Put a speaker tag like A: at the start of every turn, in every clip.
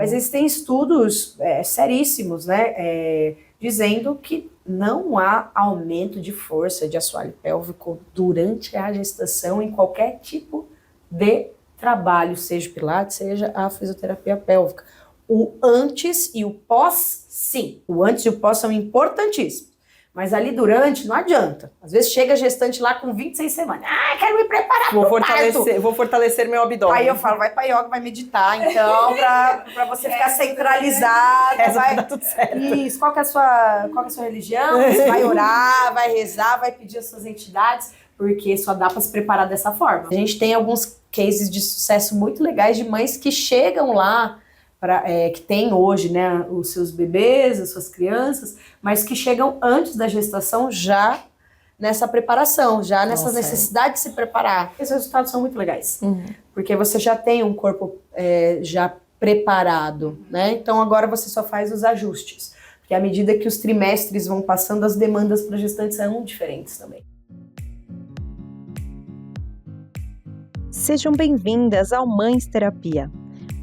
A: Mas existem estudos seríssimos, né, dizendo que não há aumento de força de assoalho pélvico durante a gestação em qualquer tipo de trabalho, seja pilates, seja a fisioterapia pélvica. O antes e o pós, sim. O antes e o pós são importantíssimos. Mas ali durante, não adianta. Às vezes chega a gestante lá com 26 semanas. Quero me preparar pro parto.
B: Vou fortalecer meu abdômen.
A: Aí eu falo, vai pra yoga, vai meditar, então, pra você ficar centralizada.
B: Vai dar tudo certo.
A: Isso, qual que é a sua religião? Você vai orar, vai rezar, vai pedir as suas entidades, porque só dá pra se preparar dessa forma. A gente tem alguns cases de sucesso muito legais de mães que chegam lá, que tem hoje, né, os seus bebês, as suas crianças, mas que chegam antes da gestação já nessa preparação, já nessa necessidade de se preparar. Esses resultados são muito legais, porque você já tem um corpo já preparado, né? Então agora você só faz os ajustes, porque à medida que os trimestres vão passando, as demandas para gestantes são diferentes também.
C: Sejam bem-vindas ao Mães Terapia,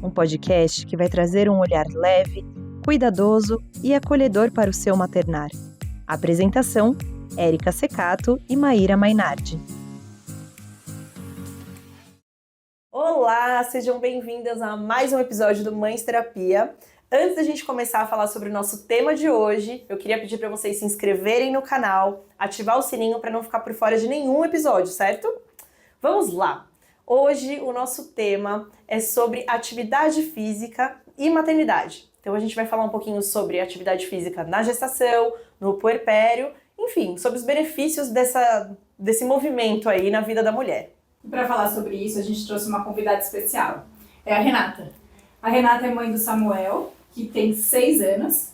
C: um podcast que vai trazer um olhar leve, cuidadoso e acolhedor para o seu maternar. Apresentação: Érica Secato e Maíra Mainardi.
B: Olá, sejam bem-vindas a mais um episódio do Mães Terapia. Antes da gente começar a falar sobre o nosso tema de hoje, eu queria pedir para vocês se inscreverem no canal, ativar o sininho para não ficar por fora de nenhum episódio, certo? Vamos lá! Hoje o nosso tema é sobre atividade física e maternidade. Então a gente vai falar um pouquinho sobre atividade física na gestação, no puerpério, enfim, sobre os benefícios desse movimento aí na vida da mulher.
D: Para falar sobre isso, a gente trouxe uma convidada especial. É a Renata. A Renata é mãe do Samuel, que tem 6 anos,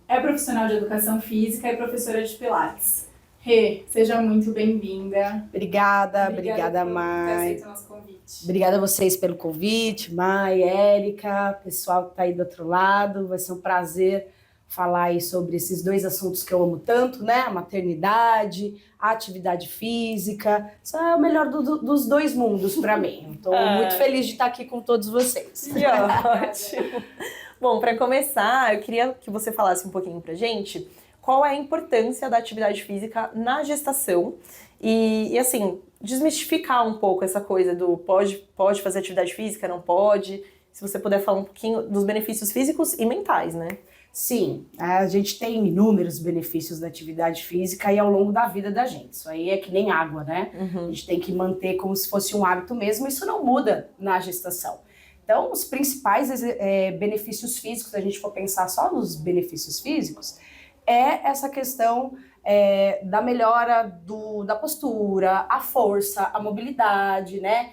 D: é profissional de educação física e professora de pilates. Rê, seja muito bem-vinda.
A: Obrigada, Mai.
D: Por ter aceito o nosso convite.
A: Obrigada a vocês pelo convite, Mai, Érica, pessoal que está aí do outro lado. Vai ser um prazer falar aí sobre esses dois assuntos que eu amo tanto, né? A maternidade, a atividade física. Isso é o melhor dos dois mundos para mim. Estou muito feliz de estar aqui com todos vocês.
B: Que ótimo! Bom, para começar, eu queria que você falasse um pouquinho pra gente qual é a importância da atividade física na gestação e assim, desmistificar um pouco essa coisa do pode fazer atividade física, não pode. Se você puder falar um pouquinho dos benefícios físicos e mentais, né?
A: Sim, a gente tem inúmeros benefícios da atividade física e ao longo da vida da gente. Isso aí é que nem água, né? A gente tem que manter como se fosse um hábito mesmo, isso não muda na gestação. Então, os principais benefícios físicos, se a gente for pensar só nos benefícios físicos, é essa questão da melhora da postura, a força, a mobilidade, né?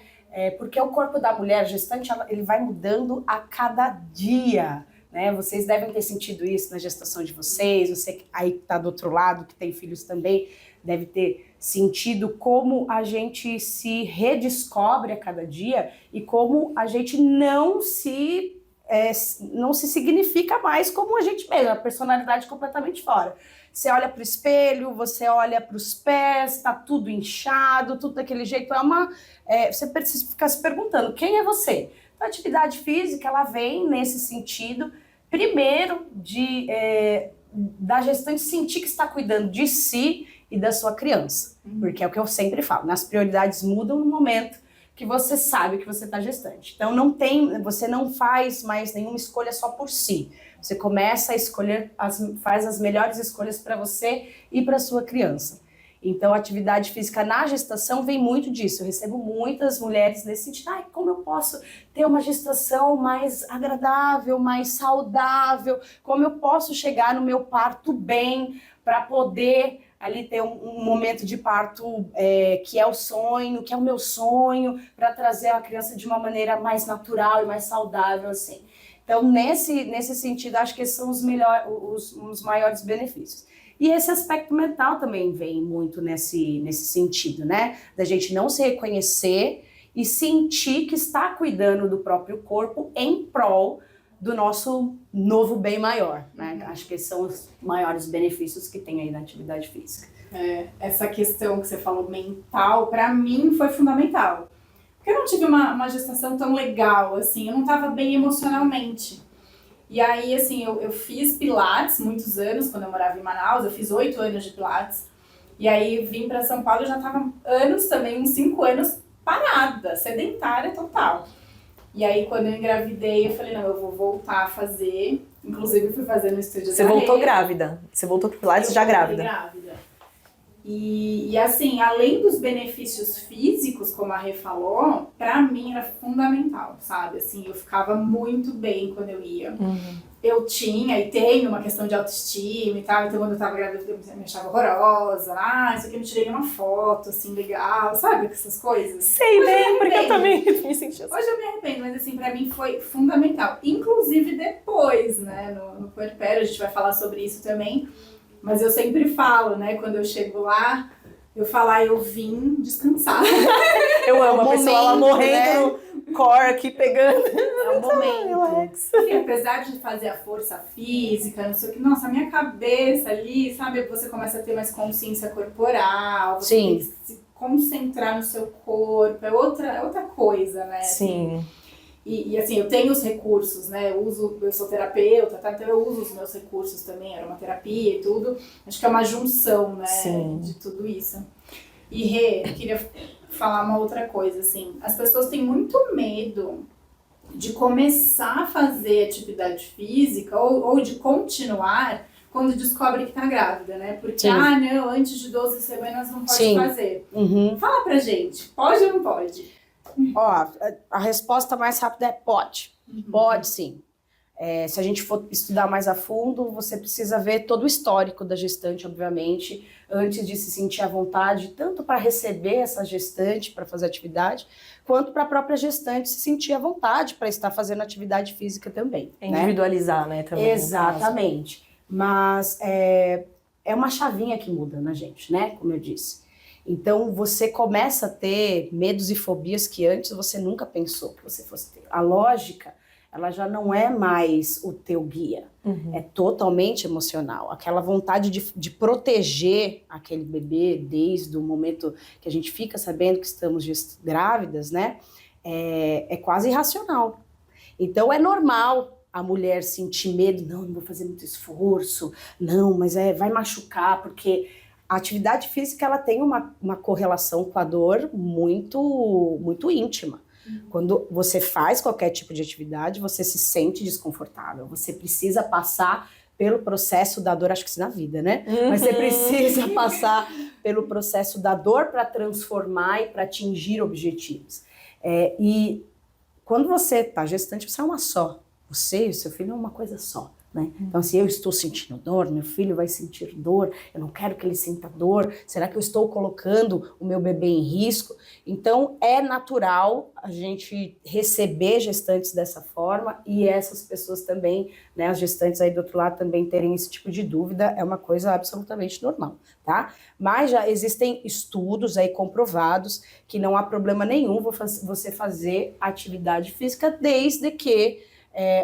A: Porque o corpo da mulher gestante, ele vai mudando a cada dia, né? Vocês devem ter sentido isso na gestação de vocês, você aí que está do outro lado, que tem filhos também, deve ter sentido como a gente se redescobre a cada dia e como a gente não se significa mais como a gente mesmo, a personalidade completamente fora. Você olha para o espelho, você olha para os pés, está tudo inchado, tudo daquele jeito. Você precisa ficar se perguntando, quem é você? A atividade física, ela vem nesse sentido, primeiro, da gestante sentir que está cuidando de si e da sua criança. Porque é o que eu sempre falo, as prioridades mudam no momento que você sabe que você está gestante. Então você não faz mais nenhuma escolha só por si. Você começa a escolher, faz as melhores escolhas para você e para sua criança. Então, a atividade física na gestação vem muito disso. Eu recebo muitas mulheres nesse sentido. Como eu posso ter uma gestação mais agradável, mais saudável? Como eu posso chegar no meu parto bem para poder ali ter um momento de parto que é o sonho, que é o meu sonho, para trazer a criança de uma maneira mais natural e mais saudável, assim. Então, nesse sentido, acho que esses são os maiores benefícios. E esse aspecto mental também vem muito nesse sentido, né? Da gente não se reconhecer e sentir que está cuidando do próprio corpo em prol do nosso novo bem maior, né? Acho que esses são os maiores benefícios que tem aí na atividade física.
D: Essa questão que você falou mental, para mim foi fundamental. Porque eu não tive uma gestação tão legal, assim, eu não estava bem emocionalmente. E aí, assim, eu fiz Pilates muitos anos, quando eu morava em Manaus, eu fiz 8 anos de Pilates. E aí vim para São Paulo, eu já tava anos também, uns 5 anos parada, sedentária total. E aí quando eu engravidei, eu falei, não, eu vou voltar a fazer. Inclusive fui fazer no estúdio
B: Você
D: da
B: voltou
D: Rê.
B: grávida. Você voltou pro Pilates já grávida.
D: E assim, além dos benefícios físicos, como a Rê falou, pra mim era fundamental, sabe? Assim, eu ficava muito bem quando eu ia. Eu tinha e tenho uma questão de autoestima e tal, então quando eu tava grávida eu me achava horrorosa. Isso aqui eu me tirei uma foto, assim, legal, sabe? Essas coisas.
B: Sei bem, porque eu também me senti assim.
D: Hoje eu me arrependo, mas assim, pra mim foi fundamental. Inclusive depois, né, no puerpério, a gente vai falar sobre isso também. Mas eu sempre falo, né, quando eu chego lá, eu falo, eu vim descansar.
B: Eu amo a pessoa lá morrendo,
A: né?
B: no core aqui, pegando.
A: É o momento.
B: Relax.
D: Porque apesar de fazer a força física, não sei o que, nossa, a minha cabeça ali, sabe, você começa a ter mais consciência corporal, você tem que se concentrar no seu corpo, é outra coisa, né?
B: Sim.
D: E assim, eu tenho os recursos, né? Eu sou terapeuta, tá? Então eu uso os meus recursos também, aromaterapia e tudo. Acho que é uma junção, né?
B: Sim.
D: De tudo isso. E Rê, eu queria falar uma outra coisa, assim. As pessoas têm muito medo de começar a fazer atividade física ou de continuar quando descobre que tá grávida, né? Porque, não, antes de 12 semanas não pode fazer. Fala pra gente, pode ou não pode?
A: Ó, a resposta mais rápida é pode. Pode sim. Se a gente for estudar mais a fundo, você precisa ver todo o histórico da gestante, obviamente, antes de se sentir à vontade, tanto para receber essa gestante para fazer atividade, quanto para a própria gestante se sentir à vontade para estar fazendo atividade física também.
B: Individualizar, né? Também,
A: exatamente. Mas é uma chavinha que muda na gente, né? Como eu disse. Então, você começa a ter medos e fobias que antes você nunca pensou que você fosse ter. A lógica, ela já não é mais o teu guia. É totalmente emocional. Aquela vontade de proteger aquele bebê desde o momento que a gente fica sabendo que estamos grávidas, né? É quase irracional. Então, é normal a mulher sentir medo. Não vou fazer muito esforço. Não, mas vai machucar, porque... A atividade física ela tem uma correlação com a dor muito, muito íntima. Quando você faz qualquer tipo de atividade, você se sente desconfortável. Você precisa passar pelo processo da dor, acho que isso na vida, né? Mas você precisa passar pelo processo da dor para transformar e para atingir objetivos. E quando você está gestante, você é uma só. Você e o seu filho é uma coisa só. Né? Então, assim, eu estou sentindo dor, meu filho vai sentir dor, eu não quero que ele sinta dor, será que eu estou colocando o meu bebê em risco? Então, é natural a gente receber gestantes dessa forma e essas pessoas também, né, as gestantes aí do outro lado também terem esse tipo de dúvida, é uma coisa absolutamente normal, tá? Mas já existem estudos aí comprovados que não há problema nenhum você fazer atividade física desde que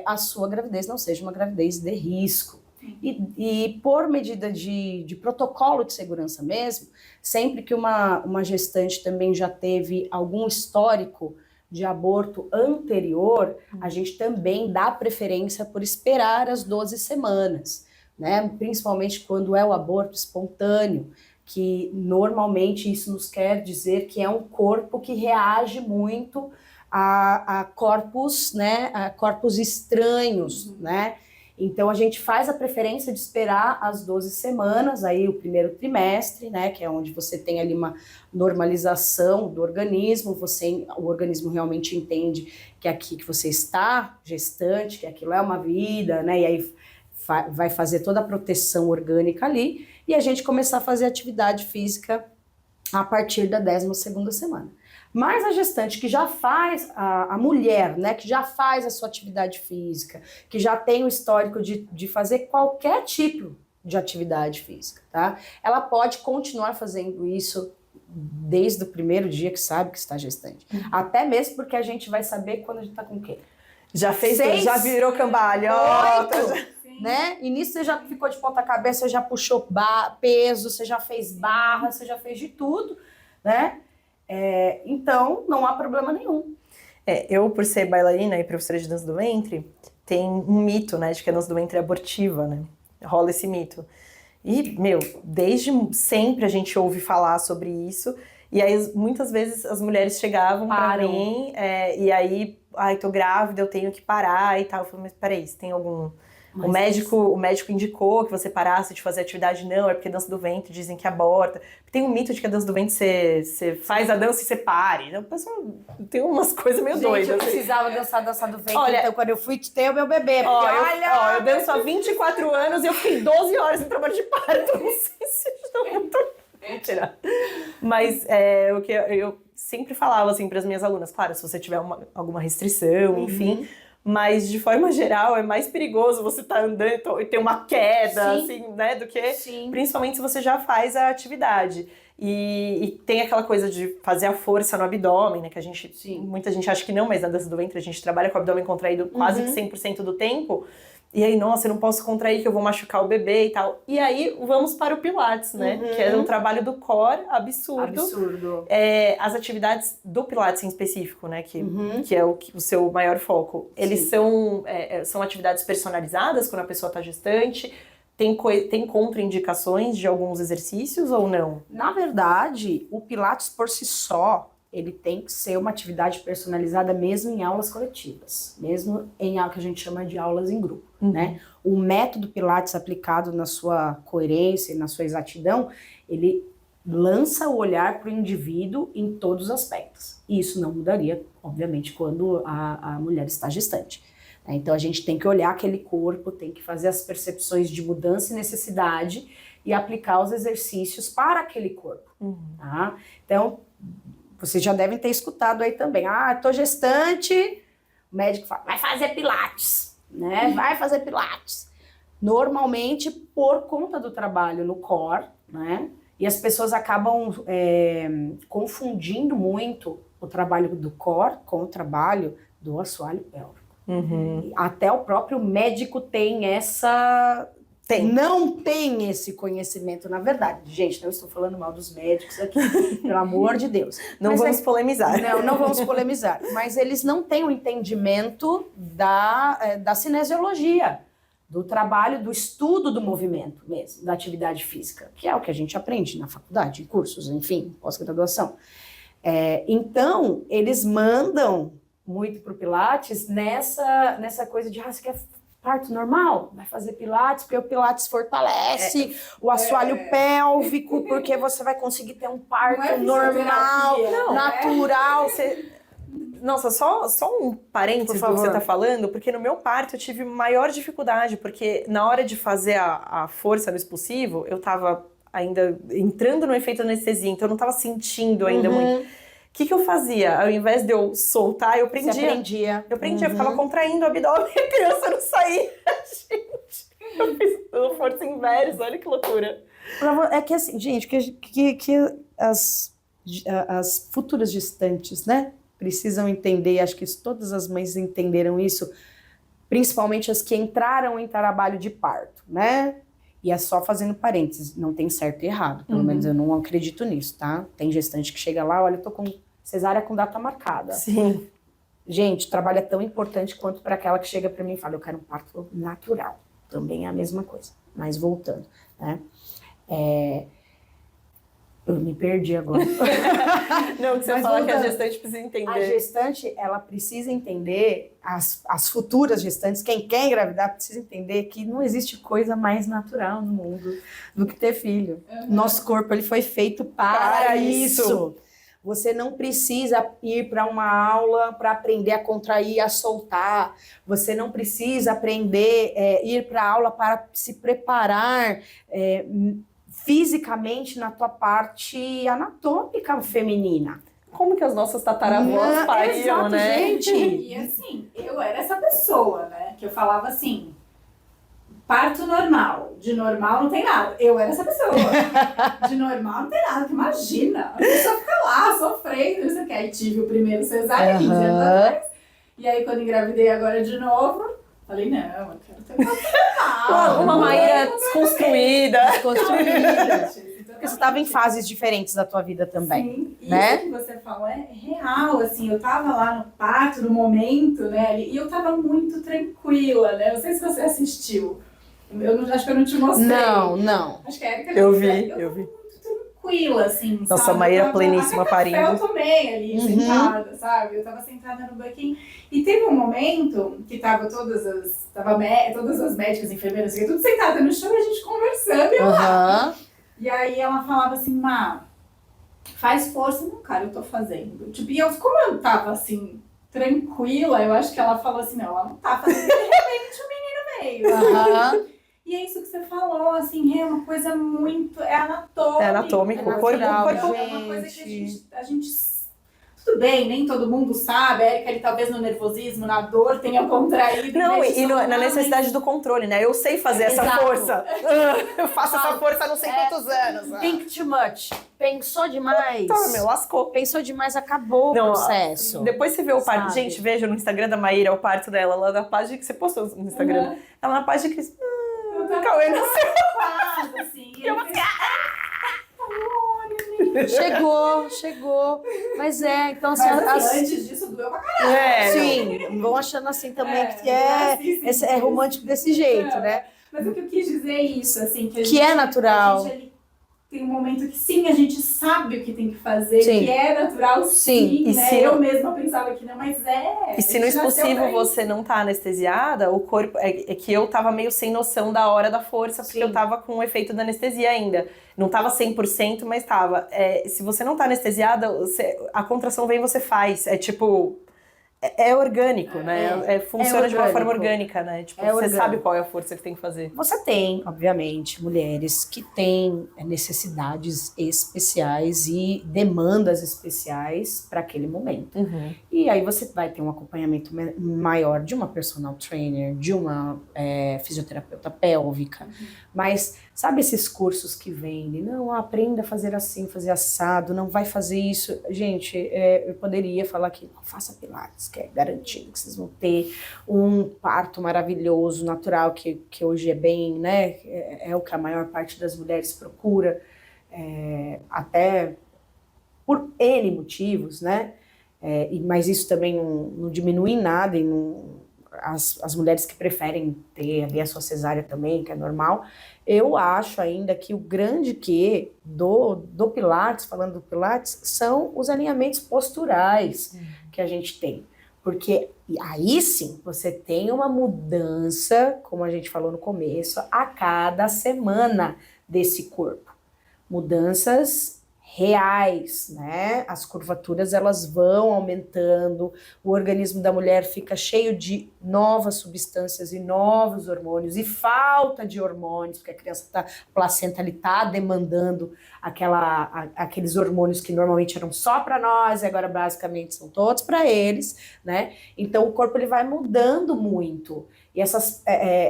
A: a sua gravidez não seja uma gravidez de risco. E por medida de protocolo de segurança mesmo, sempre que uma gestante também já teve algum histórico de aborto anterior, a gente também dá preferência por esperar as 12 semanas, né? Principalmente quando é o aborto espontâneo, que normalmente isso nos quer dizer que é um corpo que reage muito a corpos, né, a corpos estranhos, né? Então, a gente faz a preferência de esperar as 12 semanas, aí o primeiro trimestre, né, que é onde você tem ali uma normalização do organismo, o organismo realmente entende que aqui que você está gestante, que aquilo é uma vida, né, e aí vai fazer toda a proteção orgânica ali, e a gente começar a fazer atividade física a partir da 12ª semana. Mas a gestante que já faz, a mulher, né, que já faz a sua atividade física, que já tem o histórico de fazer qualquer tipo de atividade física, tá? Ela pode continuar fazendo isso desde o primeiro dia que sabe que está gestante. Até mesmo porque a gente vai saber quando a gente tá com o quê?
B: Já fez tudo, já virou cambalhota.
A: 8, né? E nisso você já ficou de ponta cabeça, você já puxou peso, você já fez barra, você já fez de tudo, né? Então, não há problema nenhum.
B: Eu, por ser bailarina e professora de dança do ventre, tem um mito, né, de que a dança do ventre é abortiva, né? Rola esse mito. E, desde sempre a gente ouve falar sobre isso. E aí, muitas vezes, as mulheres chegavam pra mim, e aí, tô grávida, eu tenho que parar e tal. Eu falei, mas peraí, você tem algum... O médico indicou que você parasse de fazer atividade? Não, é porque dança do ventre dizem que aborta. Tem um mito de que a dança do ventre você faz a dança e você pare. Então, pessoal, tem umas coisas meio doidas.
A: Eu precisava dançar a dança do ventre,
B: olha,
A: então quando eu fui ter o meu bebê.
B: Eu danço há 24 anos e eu fiquei 12 horas em trabalho de parto. Não sei se estou muito... Mentira. Mas o que eu sempre falava assim para as minhas alunas, claro, se você tiver alguma restrição, enfim... Mas, de forma geral, é mais perigoso você estar andando e ter uma queda, assim, né? Do que, principalmente, se você já faz a atividade. E tem aquela coisa de fazer a força no abdômen, né? Que muita gente acha que não, mas na dança do ventre a gente trabalha com o abdômen contraído quase que 100% do tempo. E aí, nossa, eu não posso contrair que eu vou machucar o bebê e tal. E aí, vamos para o Pilates, né? Que é um trabalho do core absurdo. As atividades do Pilates em específico, né? Que é o seu maior foco. Eles são atividades personalizadas quando a pessoa está gestante. Tem contraindicações de alguns exercícios ou não?
A: Na verdade, o Pilates por si só, ele tem que ser uma atividade personalizada mesmo em aulas coletivas, mesmo em algo que a gente chama de aulas em grupo, né? O método Pilates aplicado na sua coerência e na sua exatidão, ele lança o olhar para o indivíduo em todos os aspectos. E isso não mudaria, obviamente, quando a mulher está gestante. Então a gente tem que olhar aquele corpo, tem que fazer as percepções de mudança e necessidade e aplicar os exercícios para aquele corpo. Tá? Então, vocês já devem ter escutado aí também. Tô gestante, o médico fala, vai fazer Pilates, né? Vai fazer Pilates. Normalmente, por conta do trabalho no core, né? E as pessoas acabam confundindo muito o trabalho do core com o trabalho do assoalho pélvico. Até o próprio médico tem essa... Não tem esse conhecimento, na verdade. Gente, não estou falando mal dos médicos aqui, pelo amor de Deus.
B: Não vamos polemizar.
A: Não vamos polemizar. Mas eles não têm o entendimento da cinesiologia, do trabalho, do estudo do movimento mesmo, da atividade física, que é o que a gente aprende na faculdade, em cursos, enfim, pós-graduação. Então, eles mandam muito para o Pilates nessa coisa de, você quer parto normal? Vai fazer Pilates, porque o Pilates fortalece o assoalho pélvico, porque você vai conseguir ter um parto normal, natural.
B: Nossa, só um parênteses do que você tá falando, porque no meu parto eu tive maior dificuldade, porque na hora de fazer a força no expulsivo, eu tava ainda entrando no efeito anestesia, então eu não tava sentindo ainda muito. O que eu fazia? Ao invés de eu soltar, eu prendia.
A: Você prendia.
B: Eu prendia, eu ficava contraindo o abdômen e a criança não saía. Gente, eu fiz força inversa, olha que loucura.
A: É que assim, gente, que as futuras gestantes, né, precisam entender, acho que todas as mães entenderam isso, principalmente as que entraram em trabalho de parto, né? E é só fazendo parênteses, não tem certo e errado, pelo menos eu não acredito nisso, tá? Tem gestante que chega lá, olha, eu tô com cesárea com data marcada.
B: Sim.
A: Gente, o trabalho é tão importante quanto para aquela que chega para mim e fala, eu quero um parto natural. Também é a mesma coisa, mas voltando, né? Eu me perdi agora.
B: Não, que você fala que a gestante precisa entender.
A: A gestante, ela precisa entender, as futuras gestantes, quem quer engravidar, precisa entender que não existe coisa mais natural no mundo do que ter filho. Nosso corpo, ele foi feito para isso. Você não precisa ir para uma aula para aprender a contrair, a soltar. Você não precisa aprender, ir para a aula para se preparar fisicamente na tua parte anatômica feminina.
B: Como que as nossas tataravós pariam, né?
A: Gente.
D: E assim, eu era essa pessoa, né? Que eu falava assim, parto normal. De normal não tem nada. Eu era essa pessoa. De normal não tem nada. Imagina. A pessoa fica lá, sofrendo, não sei o que. Aí tive o primeiro cesárea 15 anos atrás. E aí quando engravidei agora de novo, falei, não, eu quero ter uma
B: Uma Maíra desconstruída.
A: Porque você estava em fases diferentes da tua vida também.
D: Sim,
A: né?
D: isso que você falou é real, assim, eu tava lá no parto, no momento, né, e eu tava muito tranquila, né, não sei se você assistiu, acho que eu não te mostrei.
A: Não.
D: Acho que a Erika
B: Eu
D: já
B: vi,
D: viu.
B: eu vi.
D: Muito tranquila, assim,
B: Nossa,
D: sabe?
B: a Maíra
D: Eu tava-
B: pleníssima
D: até
B: parindo.
D: café eu tomei ali,
A: Uhum.
D: sentada, sabe? Eu tava sentada no banquinho. E teve um momento que tava todas as médicas, enfermeiras, assim, tudo sentada no chão, e a gente conversando, e eu lá.
A: Aham.
D: E aí ela falava assim, Má, faz força. Não, cara, eu tô fazendo. Tipo, e eu, como eu tava assim, tranquila, eu acho que ela falou assim, não, ela não tá fazendo. E de repente o menino veio.
A: Aham.
D: E é isso que você falou, assim, é uma coisa muito. É anatômico.
B: É anatômico.
A: É
B: O corpo,
A: natural,
B: o corpo
D: É uma coisa que
A: gente.
D: a gente. Tudo bem, nem todo mundo sabe. A Erika, ele talvez no nervosismo, na dor, tenha contraído.
B: Não,
D: deixa
B: e
D: soltar,
B: na necessidade
D: mas-
B: do controle, né? Eu sei fazer essa
A: Exato.
B: força. Eu faço essa força há não sei quantos anos.
A: Think too much. Pensou demais.
B: Então, meu, lascou.
A: Pensou demais, acabou
B: Não,
A: o processo.
B: Depois você vê o parto.
A: Sabe?
B: Gente, veja no Instagram da Maíra o parto dela, lá na página que você postou no Instagram.
D: Uhum.
B: Ela na página que.
D: Eu tava
B: Cauê nasceu.
D: preocupada, assim. E eu pensei,
A: Chegou. Mas então assim,
D: mas assim, antes disso doeu pra caralho.
B: É,
A: sim, vão achando assim também que
D: sim,
A: é romântico desse jeito, né?
D: Mas o que eu quis dizer é isso, assim, que a
A: Que
D: gente,
A: é natural.
D: A gente ali tem um momento que sim, a gente sabe o que tem que fazer,
A: Sim.
D: que é natural, sim,
B: E
D: né?
B: se
D: eu
B: não-
D: mesma pensava que não, mas é.
B: E se no
D: a gente nasceu
B: impossível
D: pra isso.
B: você não tá anestesiada, o corpo. É que eu tava meio sem noção da hora da força, porque
A: Sim.
B: eu tava com o efeito da anestesia ainda. Não tava 100%, mas tava. Se você não tá anestesiada, a contração vem e você faz. É tipo. É orgânico, né? Funciona de uma forma orgânica, né? Tipo,
A: É
B: você
A: orgânico.
B: sabe qual é a força que tem que fazer.
A: Você tem, obviamente, mulheres que têm necessidades especiais e demandas especiais para aquele momento. E aí você vai ter um acompanhamento maior de uma personal trainer, de uma fisioterapeuta pélvica. Mas sabe esses cursos que vendem? Não, aprenda a fazer assim, fazer assado, não vai fazer isso. Gente, eu poderia falar que não faça pilates, que é garantido que vocês vão ter um parto maravilhoso, natural, que hoje é bem, né? É o que a maior parte das mulheres procura, até por N motivos, né? Mas isso também não diminui em nada, e as mulheres que preferem ter ali a sua cesárea também, que é normal. Eu acho ainda que o grande quê do Pilates, falando do Pilates, são os alinhamentos posturais que a gente tem. Porque aí sim, você tem uma mudança, como a gente falou no começo, a cada semana desse corpo. Mudanças reais, né? As curvaturas, elas vão aumentando, o organismo da mulher fica cheio de novas substâncias e novos hormônios, e falta de hormônios, porque a placenta ali tá demandando aqueles hormônios que normalmente eram só para nós, e agora basicamente são todos para eles, né? Então o corpo ele vai mudando muito, e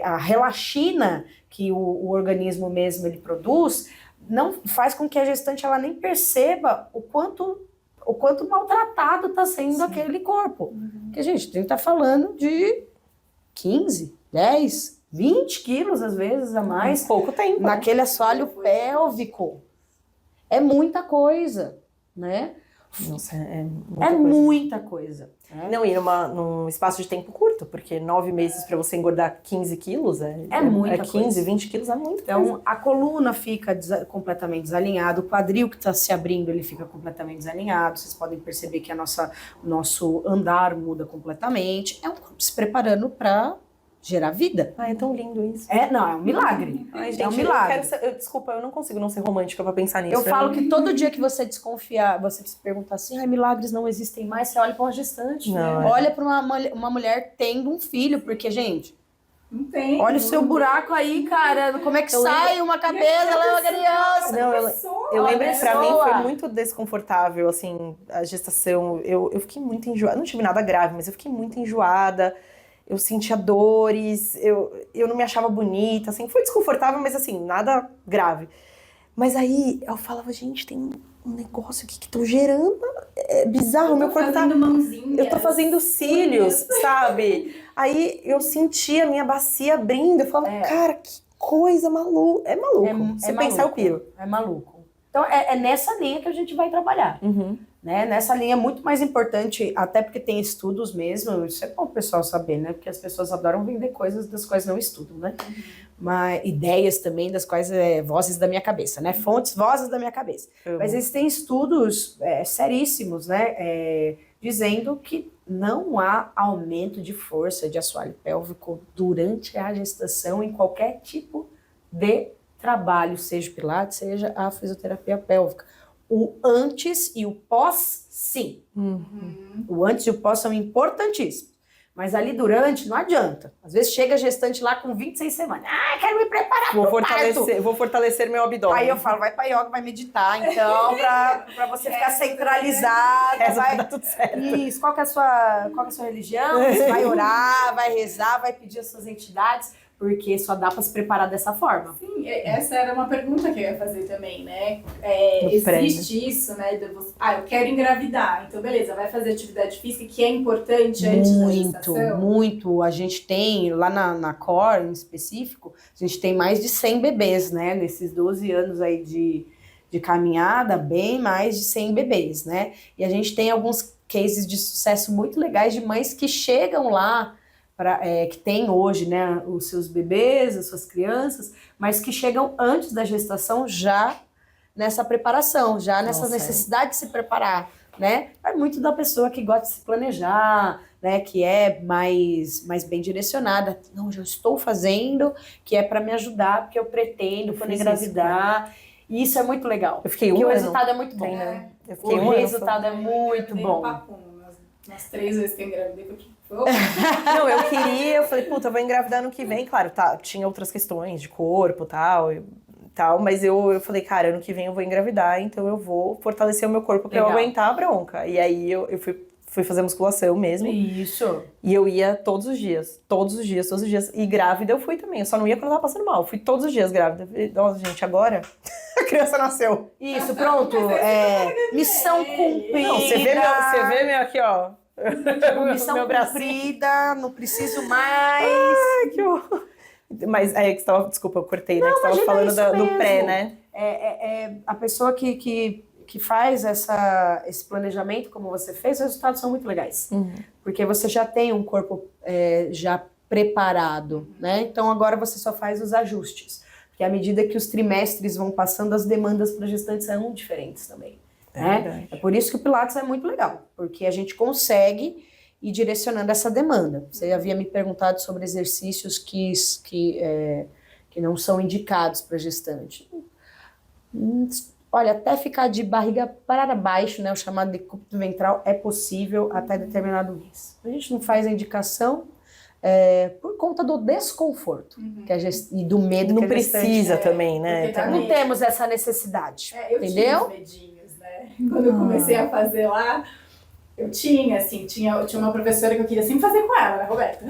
A: a relaxina que o organismo mesmo ele produz, não faz com que a gestante ela nem perceba o quanto maltratado está sendo aquele corpo. Porque, gente, a gente está falando de 15, 10, 20 quilos, às vezes, a mais.
B: Pouco tempo.
A: Naquele assoalho pélvico. É muita coisa, né?
B: Nossa,
A: muita coisa. Né?
B: Não, e num espaço de tempo curto, porque 9 meses para você engordar 15 quilos
A: é muita
B: 15,
A: coisa.
B: 20 quilos é muito.
A: Então, a coluna fica completamente desalinhada, o quadril que está se abrindo, ele fica completamente desalinhado. Vocês podem perceber que nosso andar muda completamente. É um corpo se preparando para gerar vida.
B: Ai, é tão lindo isso.
A: Não, é um milagre.
B: Ai, gente,
A: é um milagre.
B: Desculpa, eu não consigo não ser romântica pra pensar nisso.
A: Eu falo que todo dia que você desconfiar, você se perguntar assim, milagres não existem mais, você olha para uma gestante.
B: Não,
A: olha para uma mulher tendo um filho, porque, gente,
D: Não tem.
A: olha o seu buraco aí, cara, como é que sai uma cabeça, ela é uma criança.
B: Não, eu lembro que pra mim foi muito desconfortável, assim, a gestação. Eu fiquei muito enjoada. Não tive nada grave, mas eu fiquei muito enjoada. Eu sentia dores, eu não me achava bonita, assim, foi desconfortável, mas assim, nada grave. Mas aí eu falava, gente, tem um negócio aqui que tô gerando, é bizarro, meu corpo tá... Eu tô fazendo cílios, sabe? Aí eu sentia a minha bacia abrindo, eu falava, cara, que coisa maluca. É maluco. Se pensar, eu piro.
A: É maluco. Então, é nessa linha que a gente vai trabalhar.
B: Uhum.
A: Né? Nessa linha é muito mais importante, até porque tem estudos mesmo, isso é bom o pessoal saber, né? Porque as pessoas adoram vender coisas das quais não estudam, né? Mas ideias também das quais vozes da minha cabeça, né? Fontes, vozes da minha cabeça. Mas existem estudos seríssimos, né? Dizendo que não há aumento de força de assoalho pélvico durante a gestação em qualquer tipo de trabalho, seja o pilates, seja a fisioterapia pélvica. O antes e o pós, sim. O antes e o pós são importantíssimos. Mas ali durante, não adianta. Às vezes chega a gestante lá com 26 semanas. Ah, quero me preparar
B: Vou fortalecer meu abdômen.
A: Aí eu falo, vai pra yoga, vai meditar, então, pra você ficar centralizada.
B: Vai dar tudo certo.
A: Isso, qual que é a sua religião? Você vai orar, vai rezar, vai pedir as suas entidades, porque só dá pra se preparar dessa forma.
D: Sim, essa era uma pergunta que eu ia fazer também, né? Existe isso, né? Eu quero engravidar. Então, beleza, vai fazer atividade física, que é importante antes da gestação?
A: Muito. A gente tem, lá na Core, em específico, a gente tem mais de 100 bebês, né? Nesses 12 anos aí de caminhada, bem mais de 100 bebês, né? E a gente tem alguns cases de sucesso muito legais de mães que chegam lá, que tem hoje, né, os seus bebês, as suas crianças, mas que chegam antes da gestação já nessa preparação, já nessa necessidade de se preparar, né? É muito da pessoa que gosta de se planejar, né, que é mais bem direcionada. Não, já estou fazendo, que é para me ajudar, porque eu pretendo quando engravidar. E isso é muito legal.
B: Eu fiquei
A: porque o resultado é muito bom.
B: Né?
A: O resultado é muito bom.
D: Nas 3 vezes que eu engravidei, porque
B: não, eu falei, puta, eu vou engravidar ano que vem. Claro, tinha outras questões de corpo tal, mas eu falei, cara, ano que vem eu vou engravidar, então eu vou fortalecer o meu corpo pra eu aguentar a bronca. E aí eu fui fazer musculação mesmo.
A: Isso.
B: E eu ia todos os dias. E grávida eu fui também. Eu só não ia quando eu tava passando mal. Eu fui todos os dias grávida. Nossa, gente, agora a criança nasceu.
A: Isso, pronto. Missão cumprida.
B: Não, você vê meu aqui, ó.
A: Missão cumprida, não preciso mais.
B: Ai, que horror. Mas que você tava, desculpa, eu cortei, né? Que você tava falando do pré, né?
A: A pessoa que faz esse planejamento, como você fez, os resultados são muito legais. Porque você já tem um corpo já preparado, né? Então agora você só faz os ajustes. Porque à medida que os trimestres vão passando, as demandas para gestantes são diferentes também. Né? É por isso que o Pilates é muito legal, porque a gente consegue ir direcionando essa demanda. Você havia me perguntado sobre exercícios que não são indicados para gestante. Olha, até ficar de barriga para baixo, né, o chamado decúbito ventral, é possível até determinado mês. A gente não faz a indicação por conta do desconforto e do medo
B: não
A: que a
B: precisa também, né?
A: Não temos essa necessidade, entendeu?
D: Quando eu comecei a fazer lá, eu tinha uma professora que eu queria sempre fazer com ela, né, Roberta?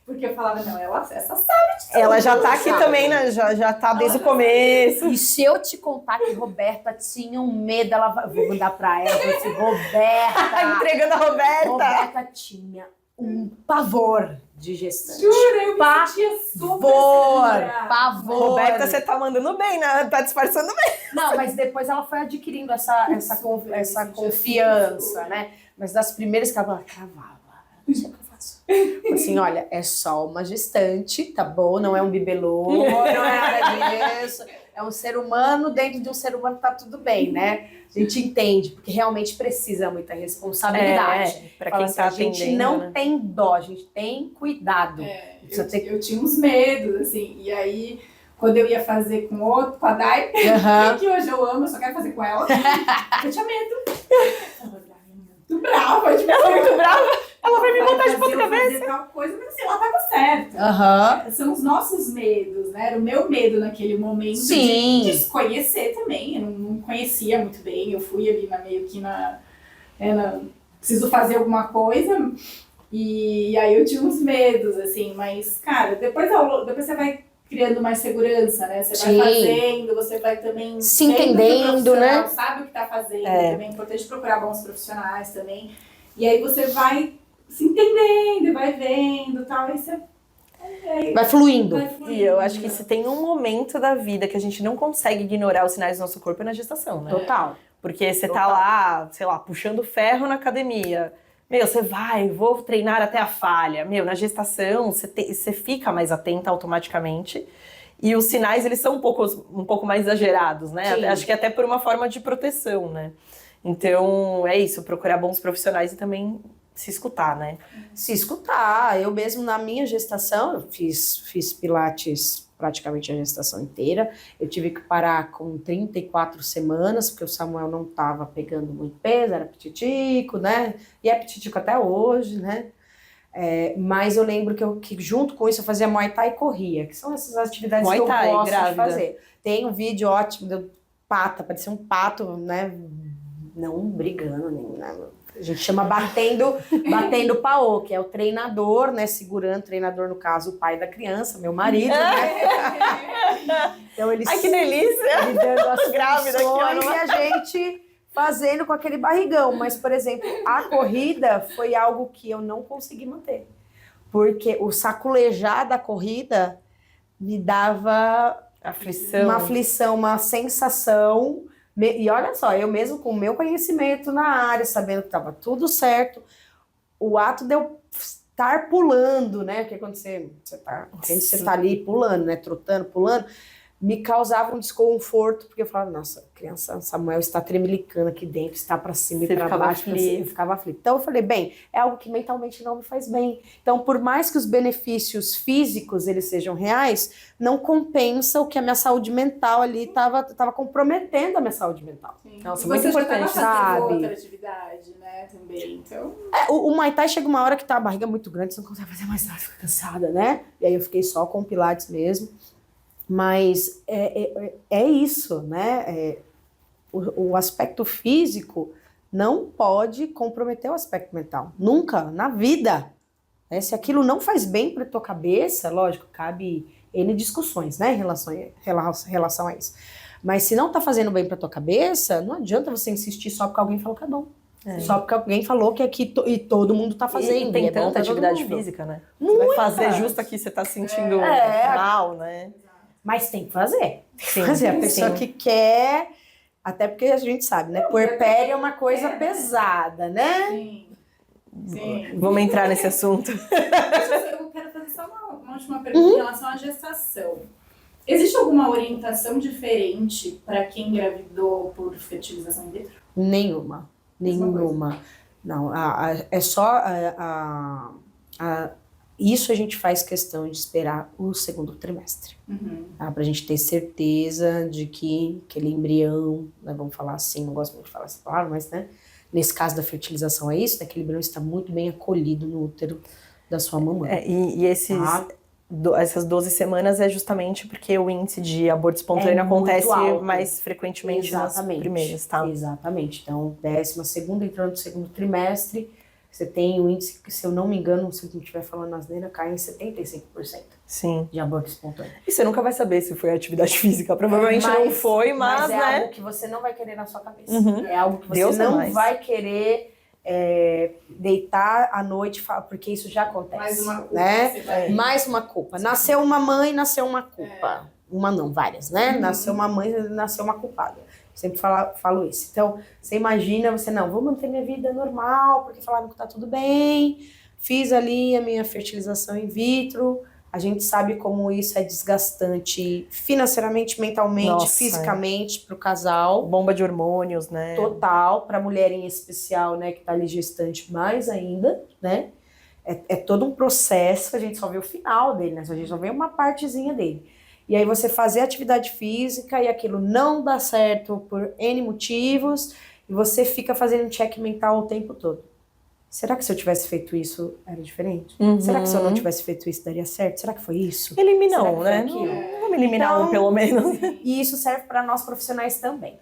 D: Porque eu falava, não, essa sabe de tudo.
B: Ela já tá aqui também, né? Já tá desde o começo.
A: E se eu te contar que Roberta tinha um medo, vou mandar pra ela, vou dizer, Roberta.
B: Entregando a Roberta.
A: Roberta tinha um pavor de gestante.
D: Jura, eu me sentia super
A: pavor.
B: Roberta, você tá mandando bem, né? Tá disfarçando bem.
A: Não, mas depois ela foi adquirindo essa confiança, né? Mas das primeiras que ela cravava. Não sei o que eu faço. Assim, olha, é só uma gestante, tá bom? Não é um bibelô, não é nada disso. É um ser humano, dentro de um ser humano tá tudo bem, né? A gente entende, porque realmente precisa muita responsabilidade.
B: Pra quem tá atendendo,
A: a gente não tem dó, a gente tem cuidado.
D: Eu tinha uns medos, assim, e aí quando eu ia fazer com a Dai, que hoje eu amo, eu só quero fazer com ela, eu tinha medo. Muito brava, tipo,
B: ela é muito brava. Ela vai me botar de ponta cabeça.
D: Tal coisa, mas assim, ela tava certa. São os nossos medos, né? Era o meu medo naquele momento de desconhecer também. Eu não conhecia muito bem. Eu fui ali meio que preciso fazer alguma coisa. E aí eu tinha uns medos, assim. Mas, cara, depois você vai criando mais segurança, né? Você vai fazendo, você vai também
A: se entendendo, né?
D: Sabe o que tá fazendo. Também é importante procurar bons profissionais também. E aí você vai se entendendo, vai vendo e tal, aí você
A: Vai fluindo.
B: E eu acho que se tem um momento da vida que a gente não consegue ignorar os sinais do nosso corpo é na gestação, né?
A: Total.
B: Porque você tá lá, sei lá, puxando ferro na academia. Meu, você vai, vou treinar até a falha. Meu, na gestação, você fica mais atenta automaticamente. E os sinais, eles são um pouco mais exagerados, né?
A: Sim.
B: Acho que até por uma forma de proteção, né? Então, é isso, procurar bons profissionais e também se escutar, né?
A: Se escutar. Eu mesmo, na minha gestação, eu fiz pilates praticamente a gestação inteira. Eu tive que parar com 34 semanas, porque o Samuel não estava pegando muito peso, era petitico, né? E é petitico até hoje, né? Mas eu lembro que junto com isso eu fazia Muay Thai e corria, que são essas atividades
B: Muay
A: que eu
B: Thai,
A: gosto
B: grávida.
A: de fazer. Tem um vídeo ótimo do pata, parecia um pato, né? Não brigando, nem nada. A gente chama batendo paô, que é o treinador, né? Segurando, treinador, no caso, o pai da criança, meu marido, né? Então eles.
B: Ai, que delícia!
A: Ele dando as
B: Grávida aqui, ó,
A: funções e a gente fazendo com aquele barrigão. Mas, por exemplo, a corrida foi algo que eu não consegui manter. Porque o saculejar da corrida me dava uma aflição, uma sensação. E olha só, eu mesmo com o meu conhecimento na área, sabendo que estava tudo certo, o ato de eu estar pulando, né? Porque quando você tá ali pulando, né? Trotando, pulando, me causava um desconforto, porque eu falava, nossa, a criança Samuel está tremelicando aqui dentro, está para cima e para baixo, eu ficava aflita. Então eu falei, bem, é algo que mentalmente não me faz bem. Então, por mais que os benefícios físicos eles sejam reais, não compensa o que a minha saúde mental ali estava comprometendo a minha saúde mental.
D: Sim.
B: Nossa,
D: E
B: muito
D: você
B: importante,
D: já tava fazendo
A: sabe?
D: outra atividade, né, também, então...
A: O Muay Thai chega uma hora que tá a barriga muito grande, você não consegue fazer mais nada, fica cansada, né? E aí eu fiquei só com pilates mesmo. Mas é isso, né? O aspecto físico não pode comprometer o aspecto mental. Nunca, na vida. Né? Se aquilo não faz bem para tua cabeça, lógico, cabe N discussões, né? Em relação a isso. Mas se não tá fazendo bem para tua cabeça, não adianta você insistir só porque alguém falou que é bom. Só porque alguém falou que aqui e todo mundo tá fazendo.
B: E tem tanta atividade física, né? Você vai fazer justo aqui, você tá se sentindo mal, né?
A: Mas tem que fazer. Tem que
B: Sim,
A: fazer. A pessoa
B: sim.
A: que quer, até porque a gente sabe, né? Puerpério é uma coisa pesada, né?
D: Sim. Sim.
B: Vamos entrar nesse assunto.
D: Eu quero fazer só uma última pergunta em relação à gestação. Existe alguma orientação diferente para quem engravidou por fertilização in vitro?
A: Nenhuma. Não, é só isso a gente faz questão de esperar o segundo trimestre. Tá? Pra gente ter certeza de que aquele embrião, né, vamos falar assim, não gosto muito de falar essa palavra, mas né, nesse caso da fertilização é isso, né, aquele embrião está muito bem acolhido no útero da sua mamãe.
B: E essas 12 semanas é justamente porque o índice de aborto espontâneo acontece mais frequentemente nas primeiras, tá?
A: Exatamente. Então, 12ª, entrando no segundo trimestre, você tem o índice que, se eu não me engano, se eu não estiver falando asneira, cai em 75%
B: Sim.
A: de aborto espontâneo.
B: E você nunca vai saber se foi atividade física. Provavelmente não foi, mas
A: é
B: né?
A: algo que você não vai querer na sua cabeça.
B: Uhum.
A: É algo que você
B: Deus
A: não vai querer deitar à noite, porque isso já acontece.
D: Mais uma culpa.
A: Né? Mais uma culpa. Nasceu uma mãe, nasceu uma culpa. Uma não, várias, né? Nasceu uma mãe, nasceu uma culpada. Sempre falo isso. Então, você imagina, vou manter minha vida normal, porque falaram que tá tudo bem, fiz ali a minha fertilização in vitro. A gente sabe como isso é desgastante financeiramente, mentalmente, fisicamente pro casal.
B: Bomba de hormônios, né?
A: Total, pra mulher em especial, né, que tá ali gestante mais ainda, né? É todo um processo, a gente só vê o final dele, né? A gente só vê uma partezinha dele. E aí você fazer atividade física e aquilo não dá certo por N motivos, e você fica fazendo um check mental o tempo todo. Será que se eu tivesse feito isso era diferente?
B: Uhum.
A: Será que se eu não tivesse feito isso daria certo? Será que foi isso?
B: Eliminar
A: Será que
B: né?
A: foi aquilo?
B: Vamos eliminar
A: Então,
B: pelo menos.
A: E isso serve para nós profissionais também.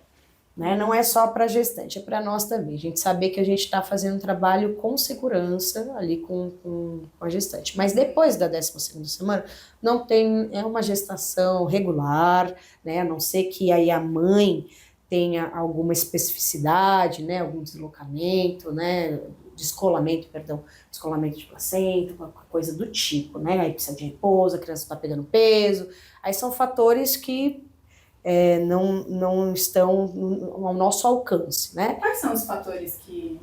A: Né? Não é só para gestante, é para nós também. A gente saber que a gente está fazendo um trabalho com segurança ali com a gestante. Mas depois da 12ª semana, não tem, é uma gestação regular, né? A não ser que aí a mãe tenha alguma especificidade, né? Algum deslocamento, né? descolamento, descolamento de placenta, qualquer coisa do tipo, né? Aí precisa de repouso, a criança está pegando peso. Aí são fatores que não estão ao nosso alcance, né?
D: Quais são os fatores que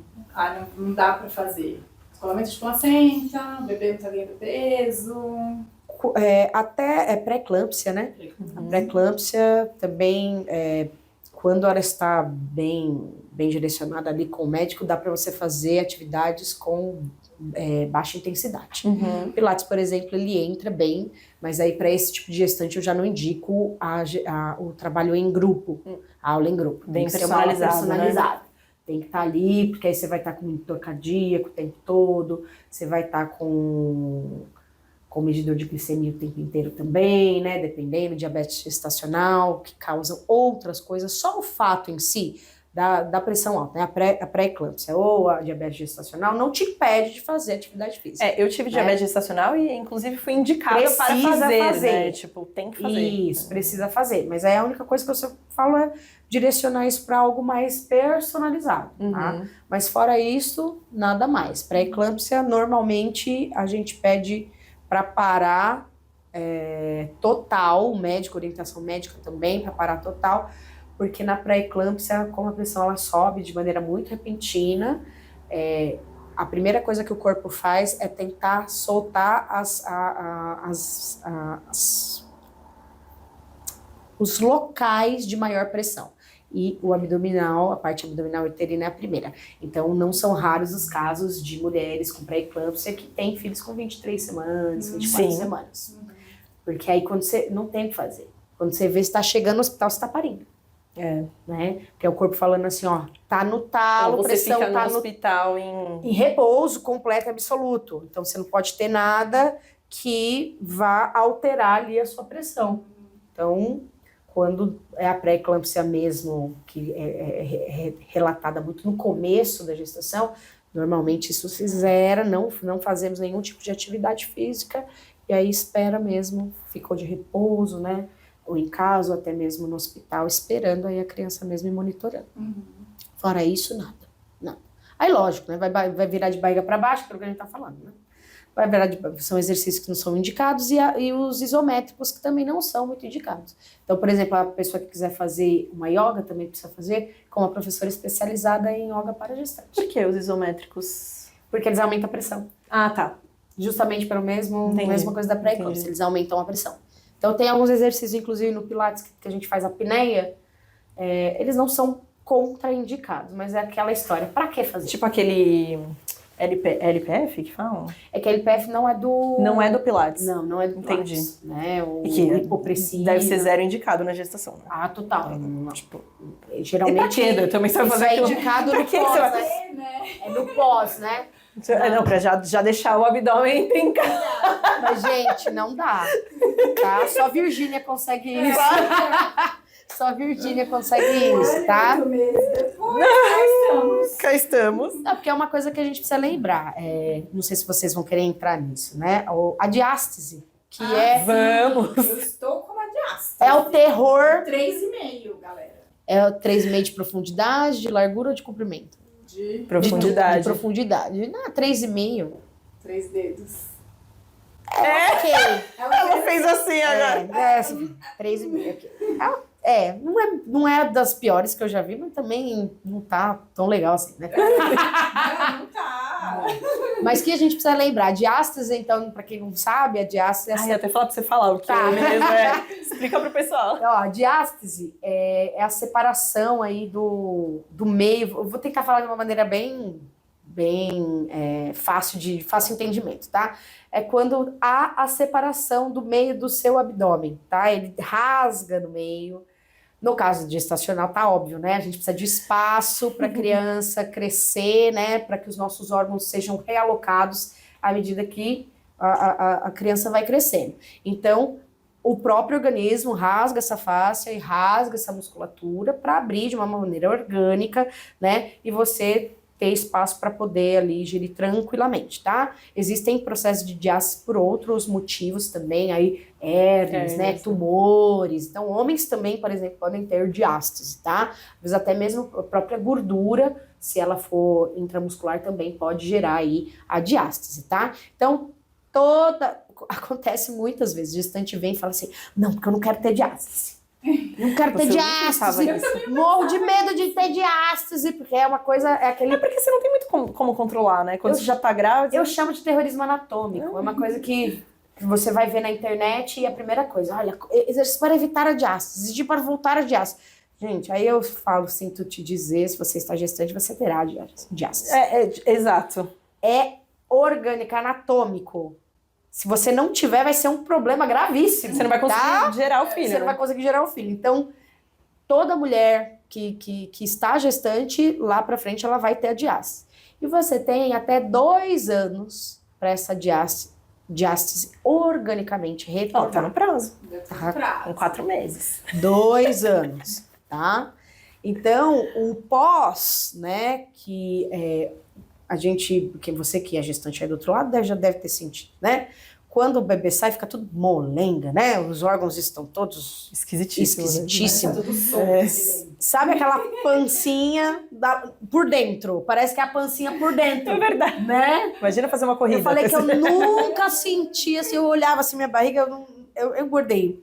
D: não dá para fazer? Descolamento de placenta, o bebê não está ganhando peso...
A: Até pré-eclâmpsia, né? A pré-eclâmpsia também, quando ela está bem direcionada ali com o médico, dá para você fazer atividades com baixa intensidade. Pilates, por exemplo, ele entra bem, mas aí para esse tipo de gestante eu já não indico o trabalho em grupo, a aula em grupo.
B: Bem
A: Tem que ser uma aula
B: personalizada.
A: Né? Tem que estar ali, porque aí você vai estar com monitor cardíaco o tempo todo, você vai estar com medidor de glicemia o tempo inteiro também, né, dependendo, diabetes gestacional, que causam outras coisas, só o fato em si da pressão alta, né, a pré-eclâmpsia ou a diabetes gestacional não te impede de fazer atividade física.
B: Eu tive diabetes gestacional e inclusive fui indicada para fazer, né, tipo, tem que fazer.
A: Isso, precisa fazer, mas aí a única coisa que eu falo é direcionar isso para algo mais personalizado, tá? Mas fora isso, nada mais. Pré-eclâmpsia, normalmente a gente pede para parar total, orientação médica também, para parar total, porque na pré-eclâmpsia, como a pressão ela sobe de maneira muito repentina, a primeira coisa que o corpo faz é tentar soltar os locais de maior pressão. E o abdominal, a parte abdominal uterina é a primeira. Então, não são raros os casos de mulheres com pré-eclâmpsia que têm filhos com 23 semanas, 24 semanas. Porque aí, quando você não tem o que fazer. Quando você vê se está chegando no hospital, você está parindo. Né? Que é o corpo falando assim, ó, tá no talo,
B: você
A: pressão
B: fica
A: tá
B: no hospital em
A: repouso completo e absoluto. Então, você não pode ter nada que vá alterar ali a sua pressão. Então, quando é a pré-eclâmpsia mesmo, que é relatada muito no começo da gestação, normalmente isso se zera, não fazemos nenhum tipo de atividade física, e aí espera mesmo, ficou de repouso, né? Ou em casa, ou até mesmo no hospital, esperando aí a criança mesmo e monitorando. Fora isso, nada. Aí, lógico, né? Vai virar de barriga para baixo, pelo que a gente tá falando, né? São exercícios que não são indicados e os isométricos que também não são muito indicados. Então, por exemplo, a pessoa que quiser fazer uma yoga também precisa fazer com uma professora especializada em yoga para gestantes.
B: Por que os isométricos?
A: Porque eles aumentam a pressão.
B: Ah, tá.
A: Justamente pela mesma coisa da pré-eclâmpsia, eles aumentam a pressão. Então, tem alguns exercícios, inclusive no Pilates, que a gente faz a apneia, eles não são contraindicados, mas é aquela história. Pra que fazer?
B: Tipo aquele LPF que falam?
A: É que a LPF não é do...
B: Não é do Pilates.
A: Não é do
B: Entendi.
A: Pilates. Né? O
B: que
A: hipopressina.
B: Deve ser zero indicado na gestação. Né?
A: Ah, total.
B: Tipo,
A: geralmente...
B: E pra quê? Também você vai fazer
A: isso é indicado no pós,
D: né?
A: É no pós, né?
B: Não, pra já deixar o abdômen trincado.
A: Mas, gente, não dá. Tá? Só Virgínia consegue isso. Só a Virgínia consegue isso, tá?
B: Cá estamos.
A: Não, porque é uma coisa que a gente precisa lembrar. Não sei se vocês vão querer entrar nisso, né? A diástase, que
B: Vamos!
D: Eu estou com uma diástase.
A: é o terror.
D: 3,5, galera.
A: É o 3,5 de profundidade, de largura ou de comprimento?
D: De
B: Profundidade.
A: De profundidade. Não, 3,5.
D: 3 dedos.
A: Ok.
B: Ela fez assim agora.
A: 3,5. Ok. Não é das piores que eu já vi, mas também não tá tão legal assim, né?
D: Não tá.
A: Mas que a gente precisa lembrar, a diástase, então, pra quem não sabe, a diástase é
B: Ai, até falar pra você falar o que
A: Tá.
B: mesmo Explica pro pessoal.
A: Ó, a diástase é a separação aí do meio. Eu vou tentar falar de uma maneira bem fácil entendimento, tá? É quando há a separação do meio do seu abdômen, tá? Ele rasga no meio. No caso de gestacional, tá óbvio, né? A gente precisa de espaço para a criança crescer, né? Para que os nossos órgãos sejam realocados à medida que a criança vai crescendo. Então, o próprio organismo rasga essa fáscia e rasga essa musculatura para abrir de uma maneira orgânica, né? E você ter espaço para poder ali gerir tranquilamente, tá? Existem processos de diástase por outros motivos também, aí hérnias, né, tumores. Então, homens também, por exemplo, podem ter diástase, tá? Às vezes até mesmo a própria gordura, se ela for intramuscular, também pode gerar aí a diástase, tá? Então, acontece muitas vezes, o gestante vem e fala assim, não, porque eu não quero ter diástase. Não quero ter diástase, morro de medo de ter diástase, porque é uma coisa, é aquele...
B: É porque você não tem muito como controlar, né? Quando você já tá grávida...
A: Eu chamo de terrorismo anatômico, é uma coisa que você vai ver na internet e a primeira coisa, olha, exercício para evitar a diástase, exercício para voltar a diástase. Gente, aí eu falo, sinto te dizer, se você está gestante, você terá diástase.
B: Exato.
A: É orgânico, anatômico. Se você não tiver, vai ser um problema gravíssimo.
B: Você não vai conseguir gerar o filho.
A: Você não vai conseguir gerar o filho. Então, toda mulher que está gestante, lá pra frente, ela vai ter a diástase. E você tem até 2 anos para essa diástase organicamente retornar.
B: Tá no prazo.
D: Com
B: 4 meses.
A: 2 anos, tá? Então, o pós, né, que a gente, porque você que é gestante aí do outro lado já deve ter sentido, né? Quando o bebê sai, fica tudo molenga, né? Os órgãos estão todos esquisitíssimos.
D: Tá tudo solto.
A: Sabe aquela pancinha por dentro? Parece que é a pancinha por dentro.
B: É verdade.
A: Né?
B: Imagina fazer uma corrida.
A: Eu falei que eu nunca sentia, assim, eu olhava assim minha barriga, eu engordei,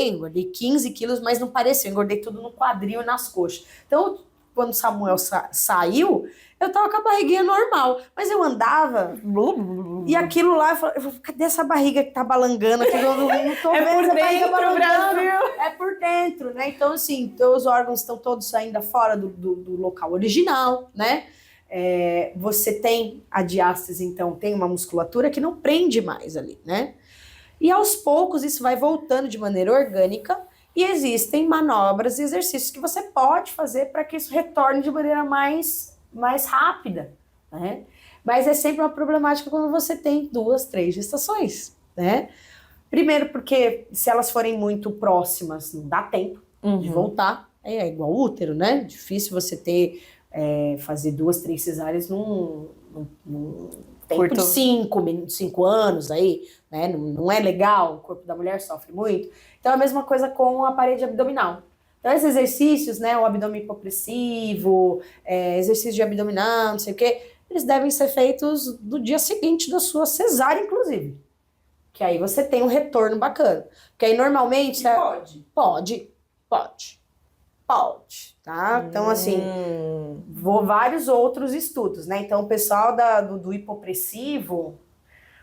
A: engordei 15 quilos, mas não parecia, eu engordei tudo no quadril e nas coxas. Então, quando o Samuel saiu, eu tava com a barriguinha normal, mas eu andava e aquilo lá, eu falei, cadê essa barriga que tá balangando aqui? Eu não tô vendo
B: por
A: essa barriga
B: dentro,
A: balangando.
B: Brasil.
A: É por dentro, né? Então, assim, os órgãos estão todos ainda fora do local original, né? Você tem a diástase, então, tem uma musculatura que não prende mais ali, né? E aos poucos isso vai voltando de maneira orgânica e existem manobras e exercícios que você pode fazer para que isso retorne de maneira mais rápida, né? Mas é sempre uma problemática quando você tem 2, 3 gestações, né? Primeiro porque se elas forem muito próximas, não dá tempo de voltar. É igual útero, né? Difícil você fazer 2, 3 cesáreas num tempo de 5 anos aí, né? Não é legal, o corpo da mulher sofre muito. Então é a mesma coisa com a parede abdominal. Então, esses exercícios, né, o abdômen hipopressivo, exercício de abdominal, não sei o quê, eles devem ser feitos no dia seguinte da sua cesárea, inclusive. Que aí você tem um retorno bacana. Porque aí, normalmente... Pode, tá? Então, assim, vários outros estudos, né? Então, o pessoal do hipopressivo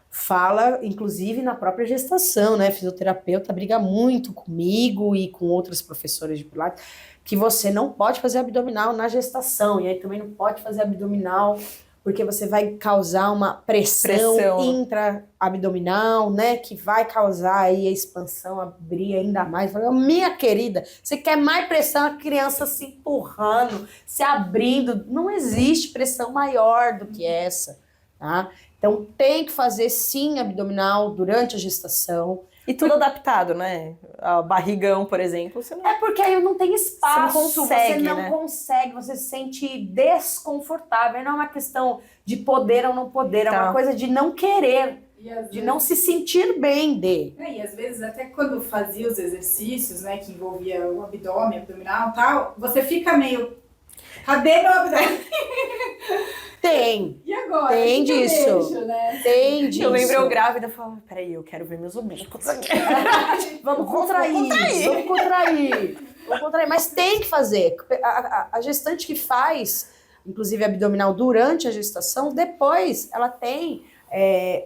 A: fala, inclusive, na própria gestação, né? Fisioterapeuta briga muito comigo e com outras professoras de Pilates, que você não pode fazer abdominal na gestação, e aí também não pode fazer abdominal porque você vai causar uma pressão intra-abdominal, né? Que vai causar aí a expansão, abrir ainda mais. Minha querida, você quer mais pressão, a criança se empurrando, se abrindo. Não existe pressão maior do que essa, tá? Então, tem que fazer, sim, abdominal durante a gestação.
B: E tudo adaptado, né? A barrigão, por exemplo. Você não...
A: É porque aí não tem espaço,
B: você
A: não consegue, você se sente desconfortável. Não é uma questão de poder ou não poder, é uma coisa de não querer, de não se sentir bem
D: E às vezes, até quando fazia os exercícios, né, que envolvia o abdômen, abdominal e tal, você fica meio... Cadê meu abdômen?
A: Tem.
D: E agora?
A: Tem disso.
D: Deixo, né?
A: Tem disso.
B: Eu lembro eu grávida, eu falava, peraí, eu quero ver meus oblíquos aqui.
A: Vamos contrair. Mas tem que fazer. A gestante que faz, inclusive abdominal durante a gestação, depois ela tem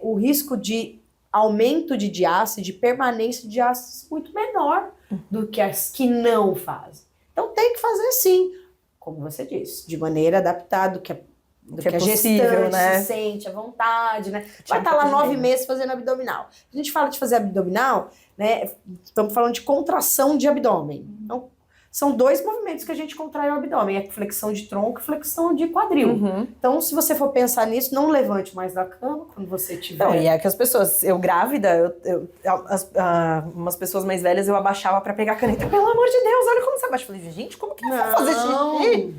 A: o risco de aumento de diástase, de permanência de diástase muito menor do que as que não fazem. Então tem que fazer sim, como você disse, de maneira adaptada, do que a gestante, né? Se sente à vontade, né? Vai estar lá 9 meses fazendo abdominal. A gente fala de fazer abdominal, né? Estamos falando de contração de abdômen. Então, são 2 movimentos que a gente contrai o abdômen. É flexão de tronco e flexão de quadril. Então, se você for pensar nisso, não levante mais da cama quando você tiver...
B: Não, e é que as pessoas... Eu grávida, umas pessoas mais velhas, eu abaixava pra pegar a caneta. Pelo amor de Deus, olha como você abaixa. Eu falei, gente, como que eu vou fazer xixi?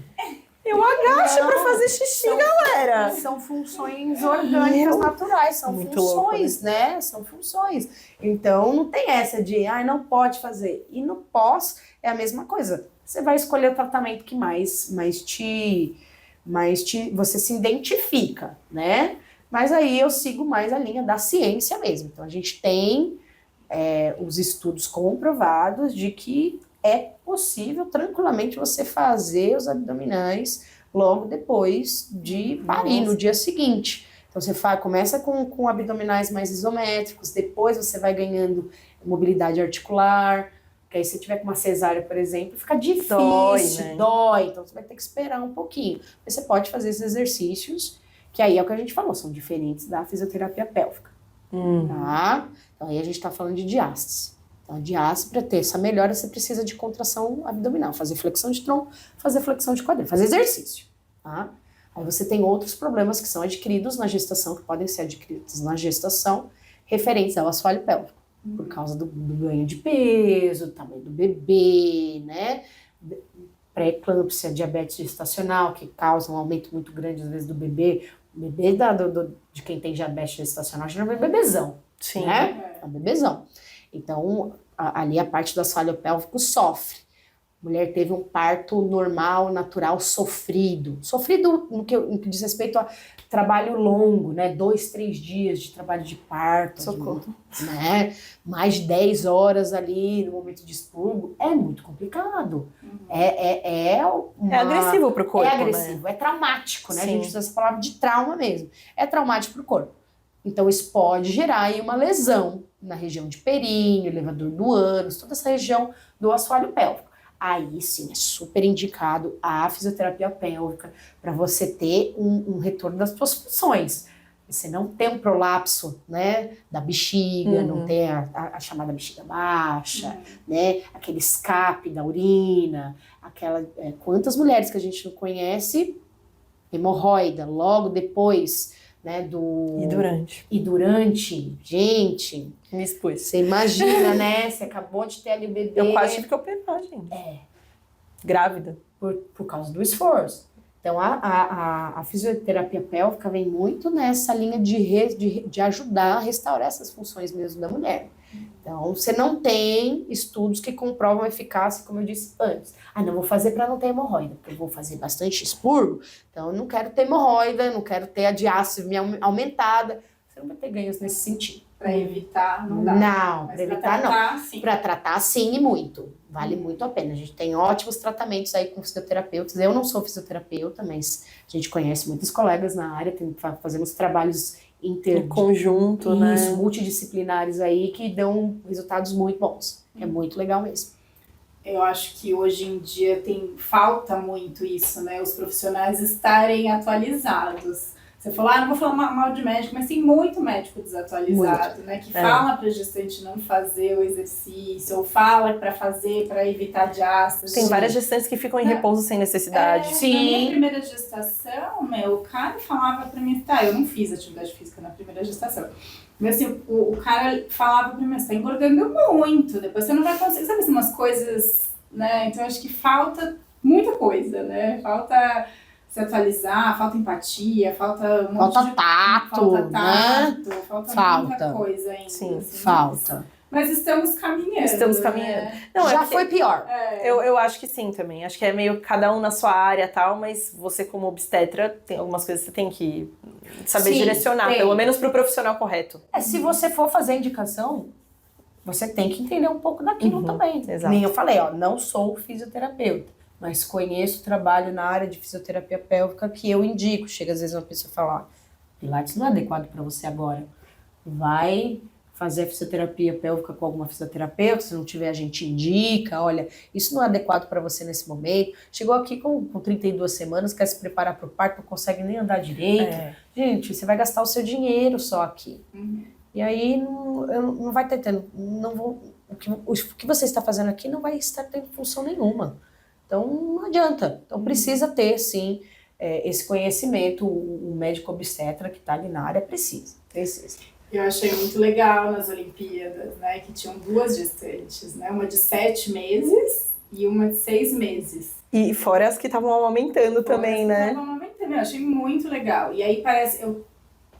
B: Eu agacho
A: Não,
B: pra fazer xixi,
A: são-
B: galera.
A: São funções orgânicas naturais, são
B: Muito
A: funções, né? São funções. Então não tem essa de, não pode fazer. E no pós é a mesma coisa. Você vai escolher o tratamento que mais você se identifica, né? Mas aí eu sigo mais a linha da ciência mesmo. Então a gente tem os estudos comprovados de que é possível tranquilamente você fazer os abdominais logo depois de parir, no dia seguinte. Então você começa com abdominais mais isométricos, depois você vai ganhando mobilidade articular, porque aí se tiver com uma cesárea, por exemplo, fica difícil, dói, então você vai ter que esperar um pouquinho. Mas você pode fazer esses exercícios, que aí é o que a gente falou, são diferentes da fisioterapia pélvica, tá? Então aí a gente tá falando de diástase. Então, a diástase, para ter essa melhora, você precisa de contração abdominal, fazer flexão de tronco, fazer flexão de quadril, fazer exercício, tá? Aí você tem outros problemas que são adquiridos na gestação, que podem ser adquiridos na gestação, referentes ao assoalho pélvico, por causa do ganho de peso, do tamanho do bebê, né? Pré-eclâmpsia, diabetes gestacional, que causa um aumento muito grande, às vezes, do bebê. O bebê de quem tem diabetes gestacional geralmente é um bebezão, né? É um bebezão. Então, ali a parte do assoalho pélvico sofre. A mulher teve um parto normal, natural, sofrido. Sofrido no que diz respeito a trabalho longo, né? 2, 3 dias de trabalho de parto.
B: Socorro.
A: Né? Mais de 10 horas ali no momento de expurgo. É muito complicado. É
B: agressivo pro corpo,
A: é agressivo, é traumático, né? A gente usa essa palavra de trauma mesmo. É traumático pro corpo. Então, isso pode gerar aí uma lesão na região de períneo, elevador do ânus, toda essa região do assoalho pélvico. Aí sim, é super indicado a fisioterapia pélvica para você ter um retorno das suas funções. Você não ter um prolapso, né, da bexiga, não ter a chamada bexiga baixa, né, aquele escape da urina, quantas mulheres que a gente não conhece, hemorroida, logo depois, né, E durante, gente,
B: me expus.
A: Você imagina, né? Você acabou de ter ali o bebê.
B: Eu quase tive que operar, gente. Grávida.
A: Por causa do esforço. Então, a fisioterapia pélvica vem muito nessa linha de ajudar a restaurar essas funções mesmo da mulher. Então, você não tem estudos que comprovam a eficácia, como eu disse antes. Não vou fazer para não ter hemorroida, porque eu vou fazer bastante expurgo, então eu não quero ter hemorroida, não quero ter a diástase aumentada. Você não vai ter ganhos nesse sentido.
D: Para evitar, não dá.
A: Não,
D: Mas
A: para evitar
D: tratar,
A: não.
D: sim.
A: Para tratar, sim, e muito. Vale muito a pena. A gente tem ótimos tratamentos aí com fisioterapeutas. Eu não sou fisioterapeuta, mas a gente conhece muitos colegas na área, fazemos trabalhos
B: em conjunto, né?
A: Multidisciplinares aí que dão resultados muito bons. É muito legal mesmo.
D: Eu acho que hoje em dia falta muito isso, né? Os profissionais estarem atualizados. Você falou, não vou falar mal de médico, mas tem muito médico desatualizado, né? Que fala pra gestante não fazer o exercício, ou fala pra fazer, pra evitar diástase.
B: Tem várias gestantes que ficam em repouso sem necessidade.
D: Na minha primeira gestação, o cara falava pra mim, eu não fiz atividade física na primeira gestação. Mas assim, o cara falava pra mim, você tá engordando muito, depois você não vai conseguir, sabe assim, umas coisas, né? Então acho que falta muita coisa, né? Falta se atualizar, falta empatia, falta
A: tato,
D: né? Falta muita coisa ainda.
B: Sim,
D: assim,
A: falta.
D: Mas estamos caminhando.
B: Né? Não,
A: já foi pior.
B: Eu acho que sim também. Acho que é meio cada um na sua área e tal, mas você como obstetra, tem algumas coisas que você tem que saber direcionar, pelo menos pro profissional correto.
A: Se você for fazer indicação, você tem que entender um pouco daquilo também.
B: Exato.
A: Nem eu falei, não sou fisioterapeuta, mas conheço o trabalho na área de fisioterapia pélvica que eu indico. Chega às vezes uma pessoa e fala, Pilates não é adequado para você agora. Vai fazer a fisioterapia pélvica com alguma fisioterapeuta, se não tiver a gente indica, olha, isso não é adequado para você nesse momento. Chegou aqui com 32 semanas, quer se preparar para o parto, não consegue nem andar direito. Gente, você vai gastar o seu dinheiro só aqui. E aí não vai ter o que você está fazendo aqui não vai estar tendo função nenhuma. Então, não adianta. Então, precisa ter, sim, esse conhecimento. O médico obstetra que está ali na área precisa.
D: Eu achei muito legal nas Olimpíadas, né, que tinham 2 gestantes, né, uma de 7 meses e uma de 6 meses.
B: E fora as que estavam amamentando também, né?
D: Eu achei muito legal. E aí eu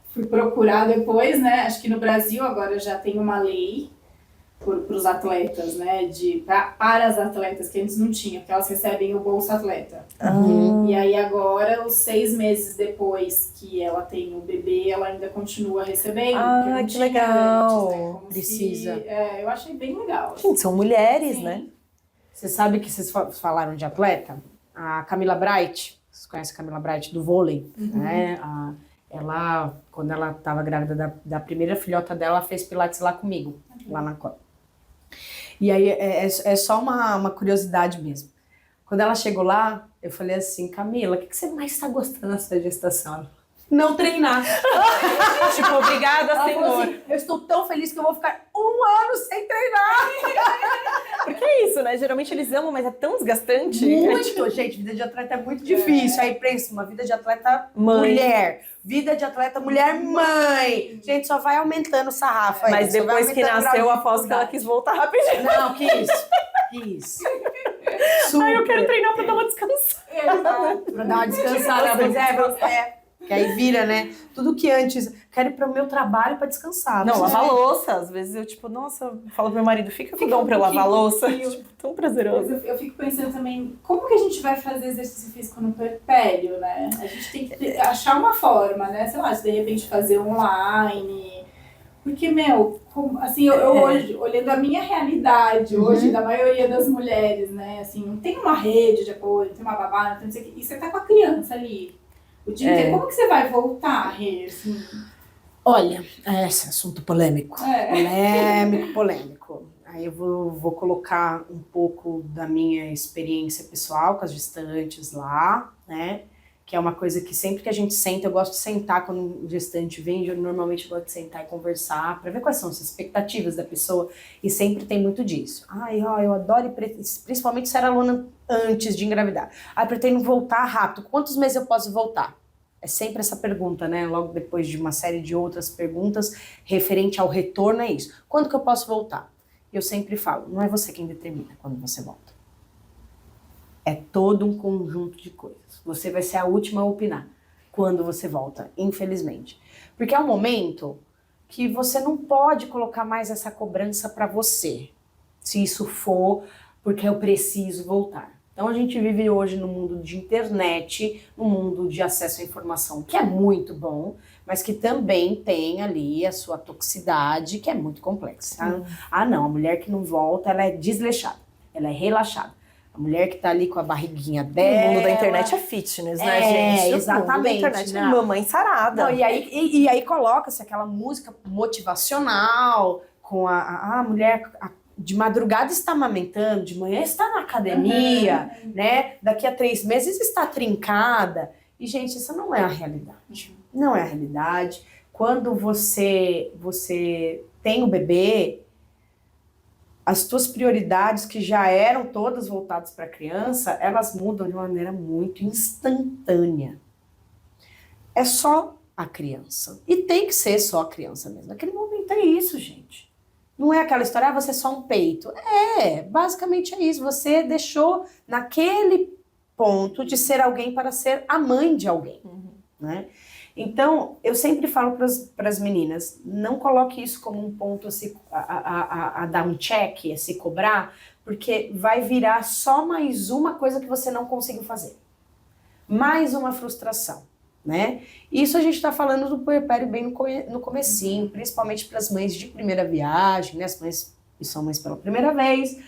D: fui procurar depois, né? Acho que no Brasil agora já tem uma lei para os atletas, né? Para as atletas, que antes não tinha, porque elas recebem o Bolsa Atleta. E aí agora, os 6 meses depois que ela tem o bebê, ela ainda continua recebendo.
B: Que legal.
D: Antes, né? Como
A: Precisa.
D: eu achei bem legal.
B: Gente, são mulheres,
D: Sim.
B: né?
A: Você sabe que vocês falaram de atleta? A Camila Bright, vocês conhecem a Camila Bright do vôlei? Né? Ela, quando ela estava grávida da primeira filhota dela, ela fez pilates lá comigo, lá na Copa. E aí é só uma curiosidade mesmo. Quando ela chegou lá, eu falei assim, Camila, o que você mais está gostando dessa gestação? Não treinar.
B: Tipo, obrigada,
A: Ela
B: senhor.
A: falou assim, eu estou tão feliz que eu vou ficar 1 ano sem treinar.
B: Porque é isso, né? Geralmente eles amam, mas é tão desgastante.
A: Muito, gente, vida de atleta é muito difícil. Aí pensa, uma vida de atleta mulher, vida de atleta mulher mãe. Gente, só vai aumentando o sarrafo aí.
B: Mas
A: só vai
B: depois que
A: aumentando o grau
B: nasceu,
A: de
B: eu aposto que ela
A: dificuldade.
B: quis voltar rapidinho.
A: Não, quis.
B: Ai, eu quero treinar pra dar uma descansada.
A: Pra dar uma descansada, mas que aí vira, né? Tudo que antes, quero ir pro meu trabalho pra descansar.
B: Não,
A: Precisa-
B: lavar louça. Às vezes eu, tipo, nossa, falo pro meu marido, fica com
D: Fica
B: dom pra eu lavar
D: pouquinho,
B: louça.
D: pouquinho.
B: Tipo, tão
D: Mas
B: prazeroso.
D: eu fico pensando também, como que a gente vai fazer exercício físico no puerpério, né? A gente tem que achar uma forma, né? Sei lá, se de repente fazer online. Porque, assim, eu hoje, olhando a minha realidade hoje, da maioria das mulheres, né? Assim, não tem uma rede de apoio, não tem uma babá, não tem não sei o quê. E você tá com a criança ali o dia inteiro. Como que você vai voltar, Rê? Assim?
A: Olha, esse assunto polêmico. Polêmico. Aí eu vou colocar um pouco da minha experiência pessoal com as gestantes lá, né? Que é uma coisa que sempre que a gente senta, eu gosto de sentar quando um gestante vem, eu normalmente gosto de sentar e conversar para ver quais são as expectativas da pessoa, e sempre tem muito disso. Eu adoro, principalmente se era aluna antes de engravidar. Pretendo voltar rápido, quantos meses eu posso voltar? É sempre essa pergunta, né? Logo depois de uma série de outras perguntas referente ao retorno, é isso. Quando que eu posso voltar? Eu sempre falo, não é você quem determina quando você volta. É todo um conjunto de coisas. Você vai ser a última a opinar quando você volta, infelizmente. Porque é um momento que você não pode colocar mais essa cobrança para você, se isso for porque eu preciso voltar. Então a gente vive hoje no mundo de internet, no mundo de acesso à informação, que é muito bom, mas que também tem ali a sua toxicidade, que é muito complexa. Não, a mulher que não volta, ela é desleixada, ela é relaxada. A mulher que tá ali com a barriguinha dela...
B: O mundo da internet é fitness, né, gente?
A: Exatamente.
B: O mundo da internet é
A: Não.
B: mamãe sarada.
A: Não, e aí coloca-se aquela música motivacional, com a mulher de madrugada está amamentando, de manhã está na academia, né? Daqui a 3 meses está trincada. E, gente, isso não é a realidade. Não é a realidade. Quando você tem o bebê, as tuas prioridades, que já eram todas voltadas para a criança, elas mudam de uma maneira muito instantânea. É só a criança. E tem que ser só a criança mesmo. Naquele momento é isso, gente. Não é aquela história, você é só um peito. Basicamente é isso. Você deixou naquele ponto de ser alguém para ser a mãe de alguém. Né? Então, eu sempre falo para as meninas, não coloque isso como um ponto a dar um check, a se cobrar, porque vai virar só mais uma coisa que você não conseguiu fazer. Mais uma frustração, né? Isso a gente está falando do puerpério bem no comecinho, principalmente para as mães de primeira viagem, né? As mães que são mães pela primeira vez,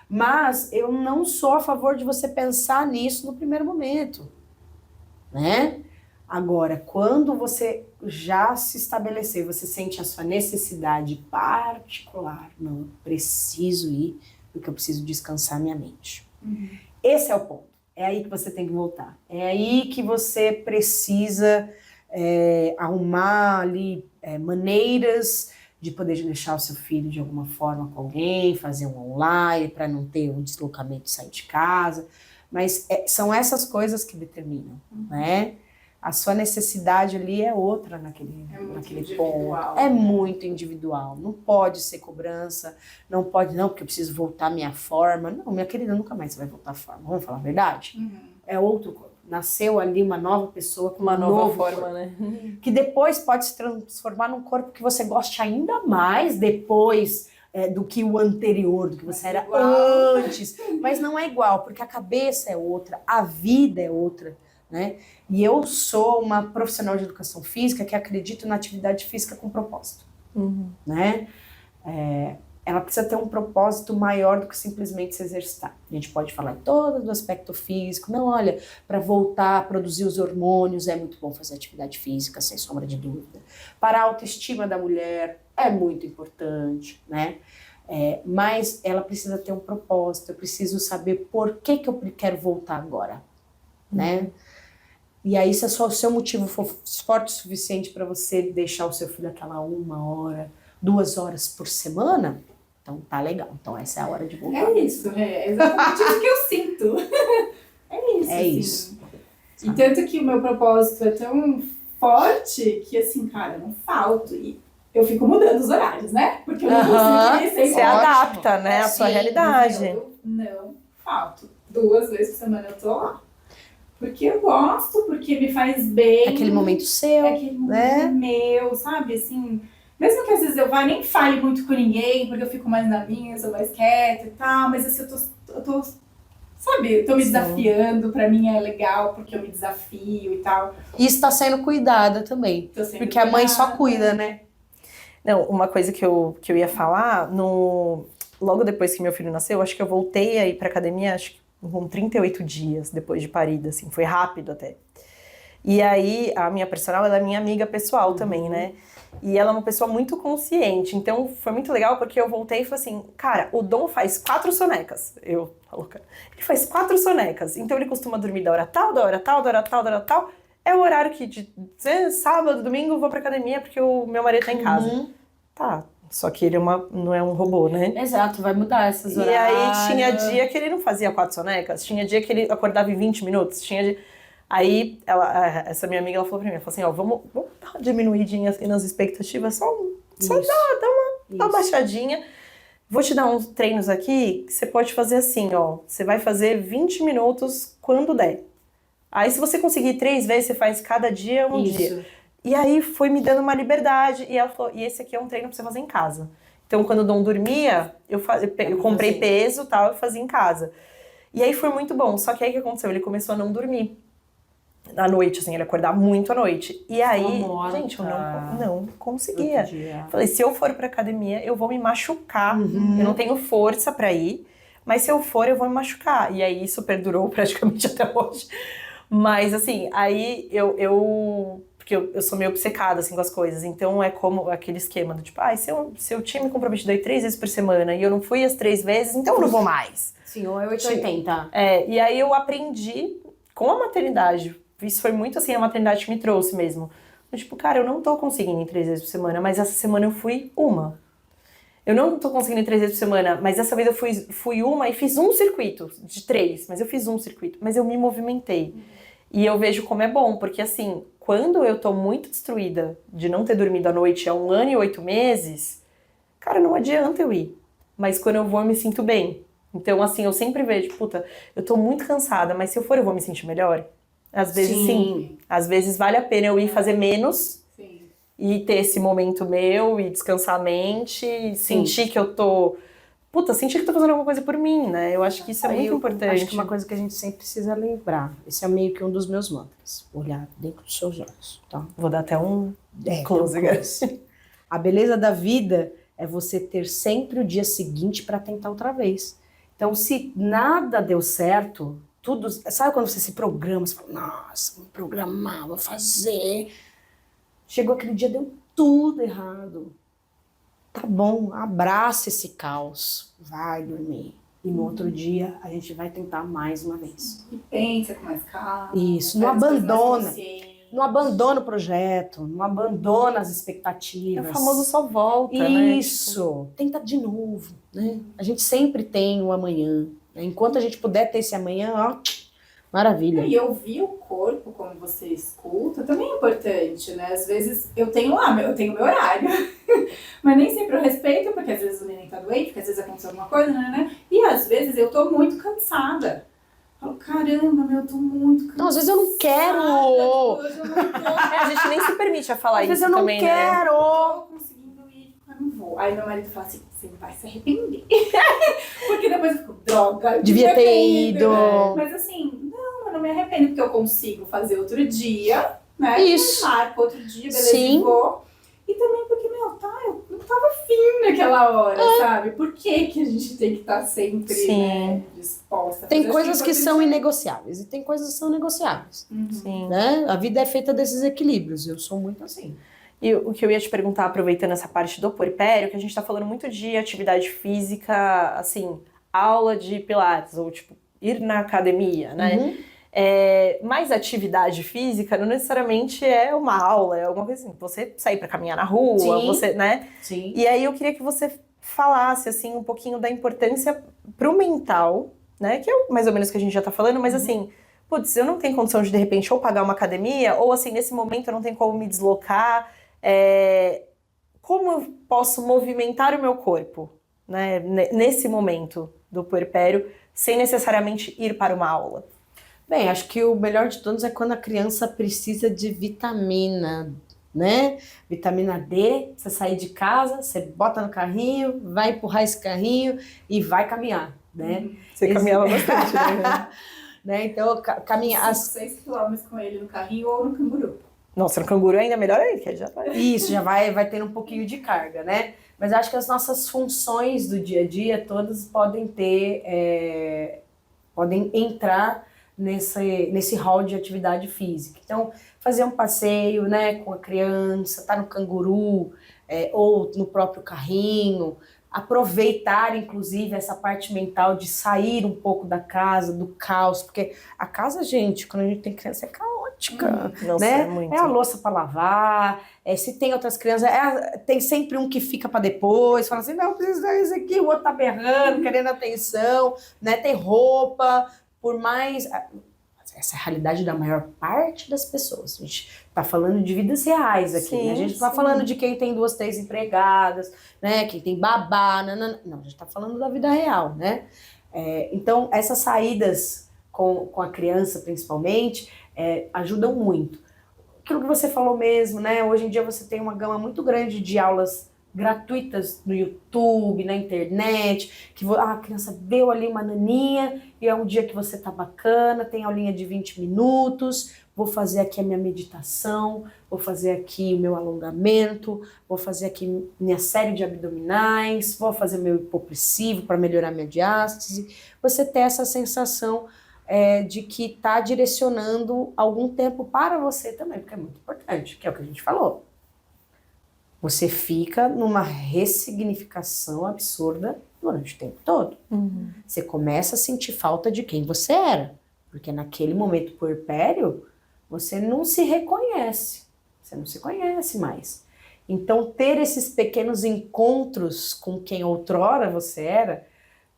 A: mas eu não sou a favor de você pensar nisso no primeiro momento, né? Agora, quando você já se estabelecer, você sente a sua necessidade particular, não, eu preciso ir, porque eu preciso descansar minha mente. Esse é o ponto. É aí que você tem que voltar. É aí que você precisa arrumar ali maneiras de poder deixar o seu filho de alguma forma com alguém, fazer um online para não ter um deslocamento de sair de casa. Mas são essas coisas que determinam, né? A sua necessidade ali é outra naquele ponto. É muito individual. Não pode ser cobrança, não pode, não, porque eu preciso voltar à minha forma. Não, minha querida, nunca mais você vai voltar à forma. Vamos falar a verdade? É outro corpo. Nasceu ali uma nova pessoa com
B: Uma nova forma,
A: corpo,
B: né?
A: que depois pode se transformar num corpo que você goste ainda mais depois do que o anterior, do que você era antes. Mas não é igual, porque a cabeça é outra, a vida é outra, né? E eu sou uma profissional de educação física que acredito na atividade física com propósito, né? Ela precisa ter um propósito maior do que simplesmente se exercitar. A gente pode falar todo do aspecto físico. Não, olha, para voltar a produzir os hormônios é muito bom fazer atividade física, sem sombra de dúvida. Para a autoestima da mulher é muito importante, né? Mas ela precisa ter um propósito. Eu preciso saber por que eu quero voltar agora, né? E aí, se o seu motivo for forte o suficiente para você deixar o seu filho aquela 1 hora, 2 horas por semana, então tá legal. Então essa é a hora de voltar.
D: É isso, é exatamente isso que eu sinto. É isso.
A: É
D: assim.
A: isso.
D: E tanto que o meu propósito é tão forte que, assim, cara, eu não falto. E eu fico mudando os horários, né? Porque eu não consigo ir sempre.
B: Você adapta, né, a sua realidade.
D: Eu não falto. 2 vezes por semana eu tô lá. Porque eu gosto, porque me faz bem.
A: É aquele momento seu,
D: É aquele momento meu, sabe? Assim, mesmo que às vezes eu vá nem fale muito com ninguém, porque eu fico mais na minha, eu sou mais quieta e tal, mas assim, eu tô sabe, eu tô me desafiando, pra mim é legal, porque eu me desafio e tal.
A: E está sendo cuidada também. Porque a mãe só cuida, né?
B: Não, uma coisa que eu ia falar, logo depois que meu filho nasceu, acho que eu voltei a ir pra academia, acho que com 38 dias depois de parida, assim, foi rápido até. E aí, a minha personal, ela é minha amiga pessoal também, né? E ela é uma pessoa muito consciente, então foi muito legal porque eu voltei e falei assim, cara, o Dom faz 4 sonecas. Eu, louca, ele faz 4 sonecas, então ele costuma dormir da hora tal, da hora tal, da hora tal, da hora tal. É o horário que de sábado, domingo eu vou pra academia porque o meu marido tá em casa. Tá, só que ele não é um robô, né?
A: Exato, vai mudar essas horários.
B: E aí tinha dia que ele não fazia 4 sonecas, tinha dia que ele acordava em 20 minutos, tinha dia... Aí, essa minha amiga, ela falou pra mim, ela falou assim, ó, vamos dar uma diminuidinha nas expectativas, só dá uma baixadinha. Vou te dar uns treinos aqui que você pode fazer assim, ó, você vai fazer 20 minutos quando der. Aí, se você conseguir 3 vezes, você faz cada dia um dia. E aí, foi me dando uma liberdade, e ela falou, e esse aqui é um treino pra você fazer em casa. Então, quando o Dom dormia, eu comprei peso e tal, eu fazia em casa. E aí, foi muito bom, só que aí o que aconteceu? Ele começou a não dormir. À noite, assim, ele acordava muito à noite. E aí, gente, eu não conseguia. Falei, se eu for pra academia, eu vou me machucar. Eu não tenho força pra ir, mas se eu for, eu vou me machucar. E aí, isso perdurou praticamente até hoje. Mas, assim, aí porque eu sou meio obcecada, assim, com as coisas. Então, é como aquele esquema do tipo, se eu tinha me comprometido aí 3 vezes por semana e eu não fui as 3 vezes, então eu não vou mais.
A: Sim, ou é 880.
B: E aí eu aprendi com a maternidade. Isso foi muito assim, a maternidade que me trouxe mesmo. Tipo, cara, eu não tô conseguindo ir 3 vezes por semana, mas essa semana eu fui uma. Eu não tô conseguindo ir 3 vezes por semana, mas dessa vez eu fui uma e fiz um circuito de 3, mas eu fiz um circuito, mas eu me movimentei. E eu vejo como é bom, porque assim, quando eu tô muito destruída de não ter dormido à noite há 1 ano e 8 meses, cara, não adianta eu ir. Mas quando eu vou, eu me sinto bem. Então, assim, eu sempre vejo, puta, eu tô muito cansada, mas se eu for, eu vou me sentir melhor. Às vezes sim. Às vezes vale a pena eu ir fazer menos e ter esse momento meu e descansar a mente, e sentir que eu tô... sentir que tô fazendo alguma coisa por mim, né? Eu acho que isso é muito importante.
A: Acho que uma coisa que a gente sempre precisa lembrar, esse é meio que um dos meus mantras, olhar dentro dos seus olhos, tá?
B: Vou dar até um close.
A: A beleza da vida é você ter sempre o dia seguinte para tentar outra vez. Então, se nada deu certo... Tudo, sabe quando você se programa, você fala, nossa, vou programar, vou fazer. Chegou aquele dia, deu tudo errado. Tá bom, abraça esse caos, vai dormir. E no outro dia a gente vai tentar mais uma vez.
D: E pensa com mais calma.
A: Isso, não abandona. Não abandona o projeto, não abandona as expectativas.
B: É o famoso só volta,
A: Isso,
B: né?
A: Tenta de novo, né? A gente sempre tem um amanhã. Enquanto a gente puder ter esse amanhã, ó, Maravilha.
D: E ouvir o corpo, como você escuta, também é importante, né? Às vezes eu tenho meu horário, mas nem sempre eu respeito, porque às vezes o neném tá doente, porque às vezes aconteceu alguma coisa, né? E às vezes eu tô muito cansada. Falo, caramba, eu tô muito cansada.
A: Não, às vezes eu não quero.
D: Tipo, hoje eu não tô.
B: A gente nem se permite a falar
A: Às vezes
B: isso
A: eu não
B: também, né?
A: quero.
D: Tô conseguindo ir, eu não vou. Aí meu marido fala assim, você vai se arrepender. Porque depois eu fico, droga, eu
A: Devia ter ido.
D: Mas assim, não, eu não me arrependo, porque eu consigo fazer outro dia, né?
A: Isso.
D: Marco outro dia, beleza,
A: Sim.
D: vou. E também porque, eu não tava afim naquela hora, sabe? Por que que a gente tem que estar sempre,
B: Sim.
D: né, disposta?
A: Tem
D: Mas
A: coisas
D: acho
A: que são
D: importante-
A: inegociáveis e tem coisas que são negociáveis.
B: Sim.
A: Né? A vida é feita desses equilíbrios. Eu sou muito assim.
B: E o que eu ia te perguntar, aproveitando essa parte do puerpério, que a gente tá falando muito de atividade física, assim, aula de pilates, ou tipo, ir na academia, né?
A: Uhum.
B: Mas atividade física não necessariamente é uma aula, é alguma coisa assim. Você sair pra caminhar na rua,
A: Sim.
B: você, né?
A: Sim.
B: E aí eu queria que você falasse, assim, um pouquinho da importância pro mental, né? Que é mais ou menos o que a gente já tá falando, mas assim, putz, eu não tenho condição de repente ou pagar uma academia, ou assim, nesse momento eu não tenho como me deslocar. Como eu posso movimentar o meu corpo, né? Nesse momento do puerpério, sem necessariamente ir para uma aula?
A: Bem, acho que o melhor de todos é quando a criança precisa de vitamina, né? Vitamina D, você sair de casa, você bota no carrinho, vai empurrar esse carrinho e vai caminhar, né?
B: Você caminhava bastante, né?
A: Né? Então, caminhar...
D: 6 quilômetros com ele no carrinho ou no canguru.
B: Nossa, no canguru ainda é melhor ainda, que aí já vai.
A: Isso, já vai tendo um pouquinho de carga, né? Mas acho que as nossas funções do dia a dia todas podem podem entrar nesse hall de atividade física. Então, fazer um passeio, né, com a criança, tá no canguru, ou no próprio carrinho, aproveitar, inclusive, essa parte mental de sair um pouco da casa, do caos, porque a casa, gente, quando a gente tem criança, é caótica,
B: Nossa,
A: né?
B: é muito.
A: É a louça para lavar, se tem outras crianças, tem sempre um que fica para depois, fala assim, não, eu preciso disso aqui, o outro tá berrando, querendo atenção, né? Tem roupa, por mais... Essa é a realidade da maior parte das pessoas. A gente tá falando de vidas reais aqui,
B: Sim,
A: né? A gente não tá
B: sim.
A: falando de quem tem 2, 3 empregadas, né? Quem tem babá, não, a gente tá falando da vida real, né? Então, essas saídas com a criança, principalmente, ajudam muito. Aquilo que você falou mesmo, né? Hoje em dia você tem uma gama muito grande de aulas gratuitas no YouTube, na internet, que a criança deu ali uma naninha e é um dia que você tá bacana, tem aulinha de 20 minutos, vou fazer aqui a minha meditação, vou fazer aqui o meu alongamento, vou fazer aqui minha série de abdominais, vou fazer meu hipopressivo para melhorar minha diástase. Você ter essa sensação de que tá direcionando algum tempo para você também, porque é muito importante, que é o que a gente falou. Você fica numa ressignificação absurda durante o tempo todo. Você começa a sentir falta de quem você era. Porque naquele momento puerpério, você não se reconhece. Você não se conhece mais. Então, ter esses pequenos encontros com quem outrora você era,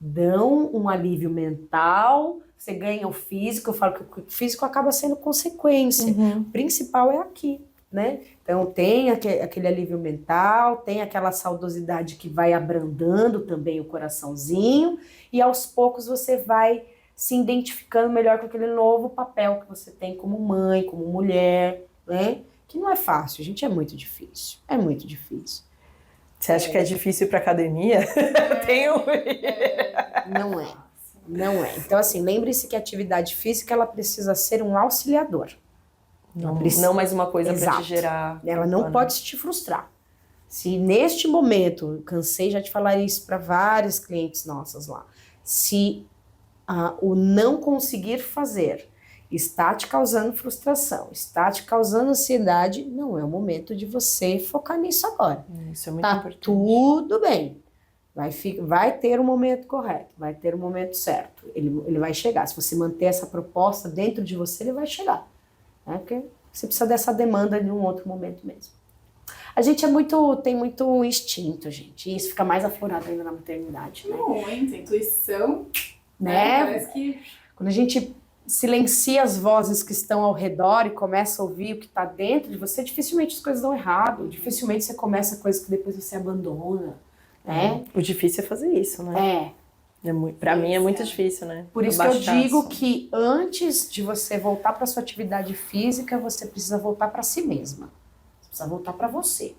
A: dão um alívio mental, você ganha o físico. Eu falo que o físico acaba sendo consequência. O principal é aqui. Né? Então tem aquele alívio mental, tem aquela saudosidade que vai abrandando também o coraçãozinho e aos poucos você vai se identificando melhor com aquele novo papel que você tem como mãe, como mulher, né? Que não é fácil, gente, é muito difícil,
B: Você acha que é difícil para academia?
A: Não é. Então assim, lembre-se que a atividade física ela precisa ser um auxiliador.
B: Não mais uma coisa para te gerar.
A: Ela não pode te frustrar. Se neste momento, cansei já de falar isso para vários clientes nossas lá, se o não conseguir fazer está te causando frustração, está te causando ansiedade, não é o momento de você focar nisso agora.
B: Isso é muito
A: tá
B: importante.
A: Tudo bem. Vai ter o momento correto, vai ter o momento certo. Ele vai chegar. Se você manter essa proposta dentro de você, ele vai chegar. Porque você precisa dessa demanda de um outro momento mesmo. A gente tem muito instinto, gente, e isso fica mais aflorado ainda na maternidade, né?
D: Muita intuição,
A: Né?
D: Parece que...
A: Quando a gente silencia as vozes que estão ao redor e começa a ouvir o que está dentro de você, dificilmente as coisas dão errado, dificilmente você começa coisas que depois você abandona, né?
B: O difícil é fazer isso, né? Pra mim é muito difícil, né?
A: Por isso que eu digo que antes de você voltar para sua atividade física, você precisa voltar para si mesma. Você precisa voltar para você.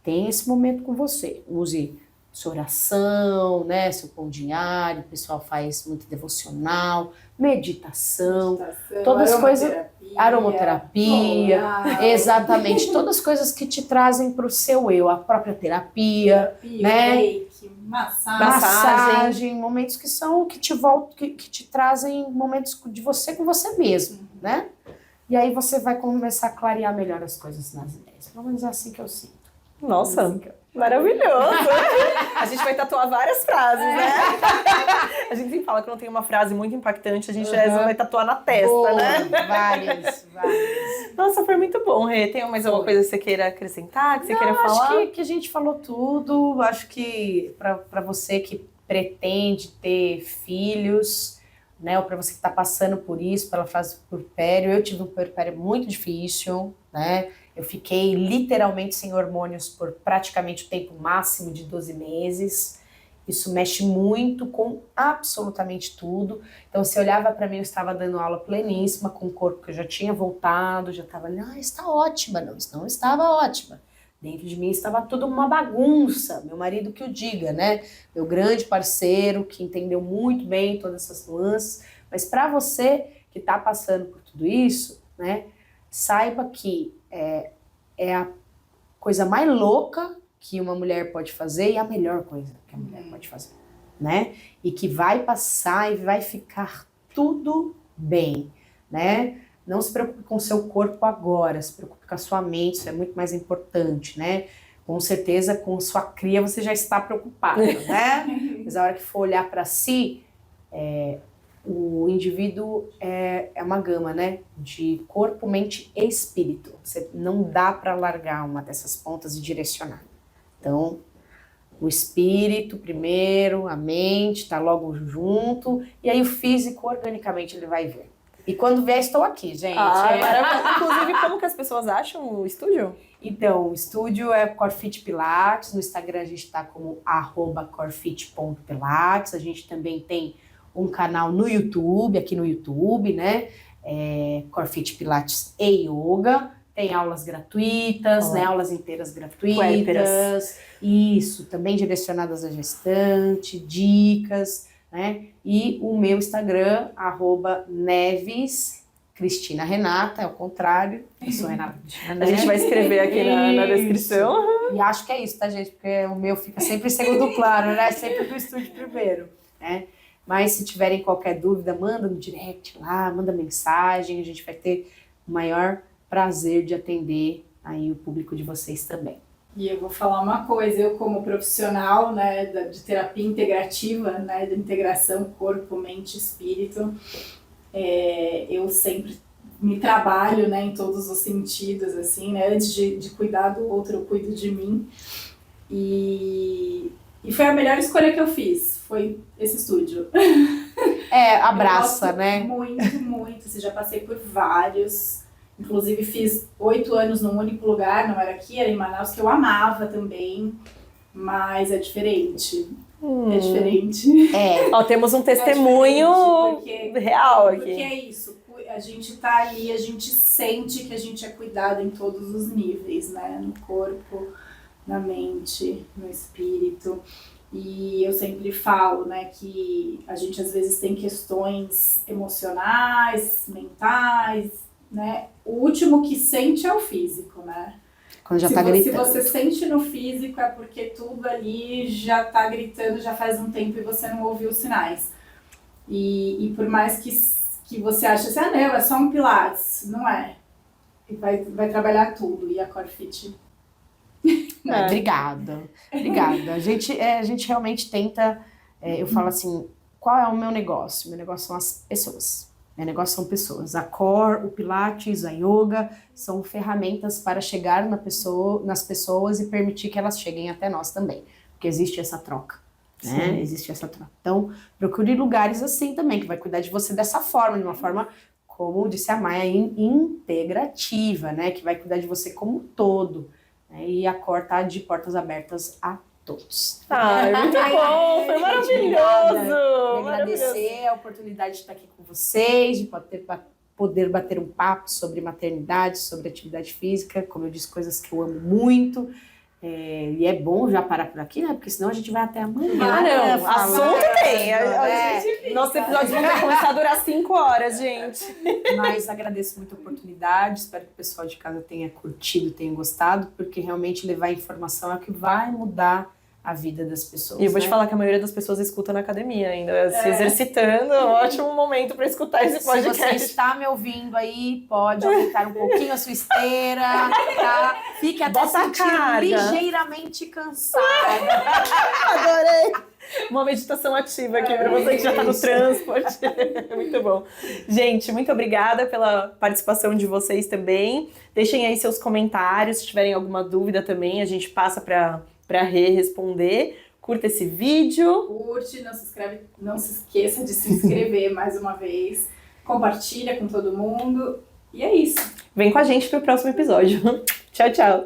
A: Tenha esse momento com você. Use sua oração, né? Seu pão diário, o pessoal faz muito devocional, meditação, todas as coisas, aromaterapia, exatamente, todas as coisas que te trazem para o seu eu, a própria terapia, né?
D: Reiki,
A: Massagem, momentos que são que te voltam, que te trazem momentos de você com você mesmo, né? E aí você vai começar a clarear melhor as coisas nas ideias. Pelo menos é assim que eu sinto.
B: Nossa, maravilhoso! A gente vai tatuar várias frases, né? A gente sempre fala que não tem uma frase muito impactante, a gente vai tatuar na testa, né?
A: Várias.
B: Nossa, foi muito bom, Rê. Tem mais alguma coisa que você queira acrescentar, que você queira falar?
A: Acho que a gente falou tudo. Acho que para você que pretende ter filhos, né, ou para você que está passando por isso, pela fase do puerpério, eu tive um puerpério muito difícil, né? Eu fiquei literalmente sem hormônios por praticamente o tempo máximo de 12 meses. Isso mexe muito com absolutamente tudo. Então, você olhava para mim, eu estava dando aula pleníssima, com o corpo que eu já tinha voltado, já estava ali, está ótima. Não, isso não estava ótima. Dentro de mim estava tudo uma bagunça, meu marido que o diga, né? Meu grande parceiro, que entendeu muito bem todas essas nuances. Mas para você que está passando por tudo isso, né? Saiba que é a coisa mais louca que uma mulher pode fazer e a melhor coisa que a mulher pode fazer, né? E que vai passar e vai ficar tudo bem, né? Não se preocupe com o seu corpo agora, se preocupe com a sua mente, isso é muito mais importante, né? Com certeza, com sua cria você já está preocupado, né? Mas a hora que for olhar para si, o indivíduo é uma gama, né? De corpo, mente e espírito. Você não dá para largar uma dessas pontas e direcionar. Então, o espírito primeiro, a mente, tá logo junto, e aí o físico, organicamente, ele vai vir. E quando vier, estou aqui, gente.
B: Inclusive, como que as pessoas acham o estúdio?
A: Então, o estúdio é Corfit Pilates, no Instagram a gente tá como @corfit.pilates, a gente também tem um canal no YouTube, aqui no YouTube, né? Corfit Pilates e Yoga. Tem aulas gratuitas, né? Aulas inteiras gratuitas. Isso, também direcionadas à gestante, dicas, né? E o meu Instagram, @Neves Cristina Renata, é o contrário. Eu sou Renata Cristina, né?
B: A gente vai escrever aqui na descrição.
A: E acho que é isso, tá, gente? Porque o meu fica sempre em segundo plano, né? Sempre do estúdio primeiro, né? Mas se tiverem qualquer dúvida, manda no direct lá, manda mensagem, a gente vai ter o maior prazer de atender aí o público de vocês também.
D: E eu vou falar uma coisa, eu como profissional, né, de terapia integrativa, né, de integração corpo, mente, espírito, eu sempre me trabalho, né, em todos os sentidos, assim, né, antes de cuidar do outro, eu cuido de mim. E foi a melhor escolha que eu fiz, foi esse estúdio.
A: Abraça, né?
D: Muito, assim, já passei por vários. Inclusive fiz 8 anos num único lugar, não era aqui, era em Manaus, que eu amava também, mas é diferente. É diferente.
B: Ó, temos um testemunho real aqui.
D: Porque é isso, a gente tá ali, a gente sente que a gente é cuidado em todos os níveis, né? No corpo, na mente, no espírito. E eu sempre falo, né, que a gente às vezes tem questões emocionais, mentais, né? O último que sente é o físico, né?
A: Quando já tá gritando.
D: Se você sente no físico é porque tudo ali já tá gritando já faz um tempo e você não ouviu os sinais. E por mais que você ache assim, não, é só um pilates, não é. E vai trabalhar tudo, e a Corfit...
A: Obrigada. A gente realmente tenta, eu falo assim, qual é o meu negócio? Meu negócio são as pessoas. Meu negócio são pessoas. A Core, o Pilates, a Yoga são ferramentas para chegar nas pessoas e permitir que elas cheguem até nós também. Porque existe essa troca. né? Existe essa troca. Então, procure lugares assim também, que vai cuidar de você dessa forma, de uma forma, como disse a Maia, integrativa, né? Que vai cuidar de você como um todo. Né? E a Cor tá de portas abertas a todos.
B: Ai, muito bom, foi maravilhoso!
A: Agradecer a oportunidade de estar aqui com vocês, de poder bater um papo sobre maternidade, sobre atividade física, como eu disse, coisas que eu amo muito. E é bom já parar por aqui, né? Porque senão a gente vai até amanhã.
B: Não, assunto tem. Nosso episódio vai começar a durar 5 horas, gente.
A: Mas agradeço muito a oportunidade, espero que o pessoal de casa tenha curtido, tenha gostado, porque realmente levar informação é o que vai mudar a vida das pessoas.
B: E eu vou te falar que a maioria das pessoas escuta na academia ainda, se exercitando, é um ótimo momento para escutar esse podcast.
A: Se você está me ouvindo aí, pode aumentar um pouquinho a sua esteira, tá? Fique até sentindo ligeiramente cansada.
B: Adorei! Uma meditação ativa aqui para você que já está no transporte. Muito bom. Gente, muito obrigada pela participação de vocês também. Deixem aí seus comentários, se tiverem alguma dúvida também, a gente passa para responder. Curta esse vídeo.
D: Curte, não se esqueça de se inscrever mais uma vez. Compartilha com todo mundo. E é isso.
B: Vem com a gente pro próximo episódio. Tchau, tchau.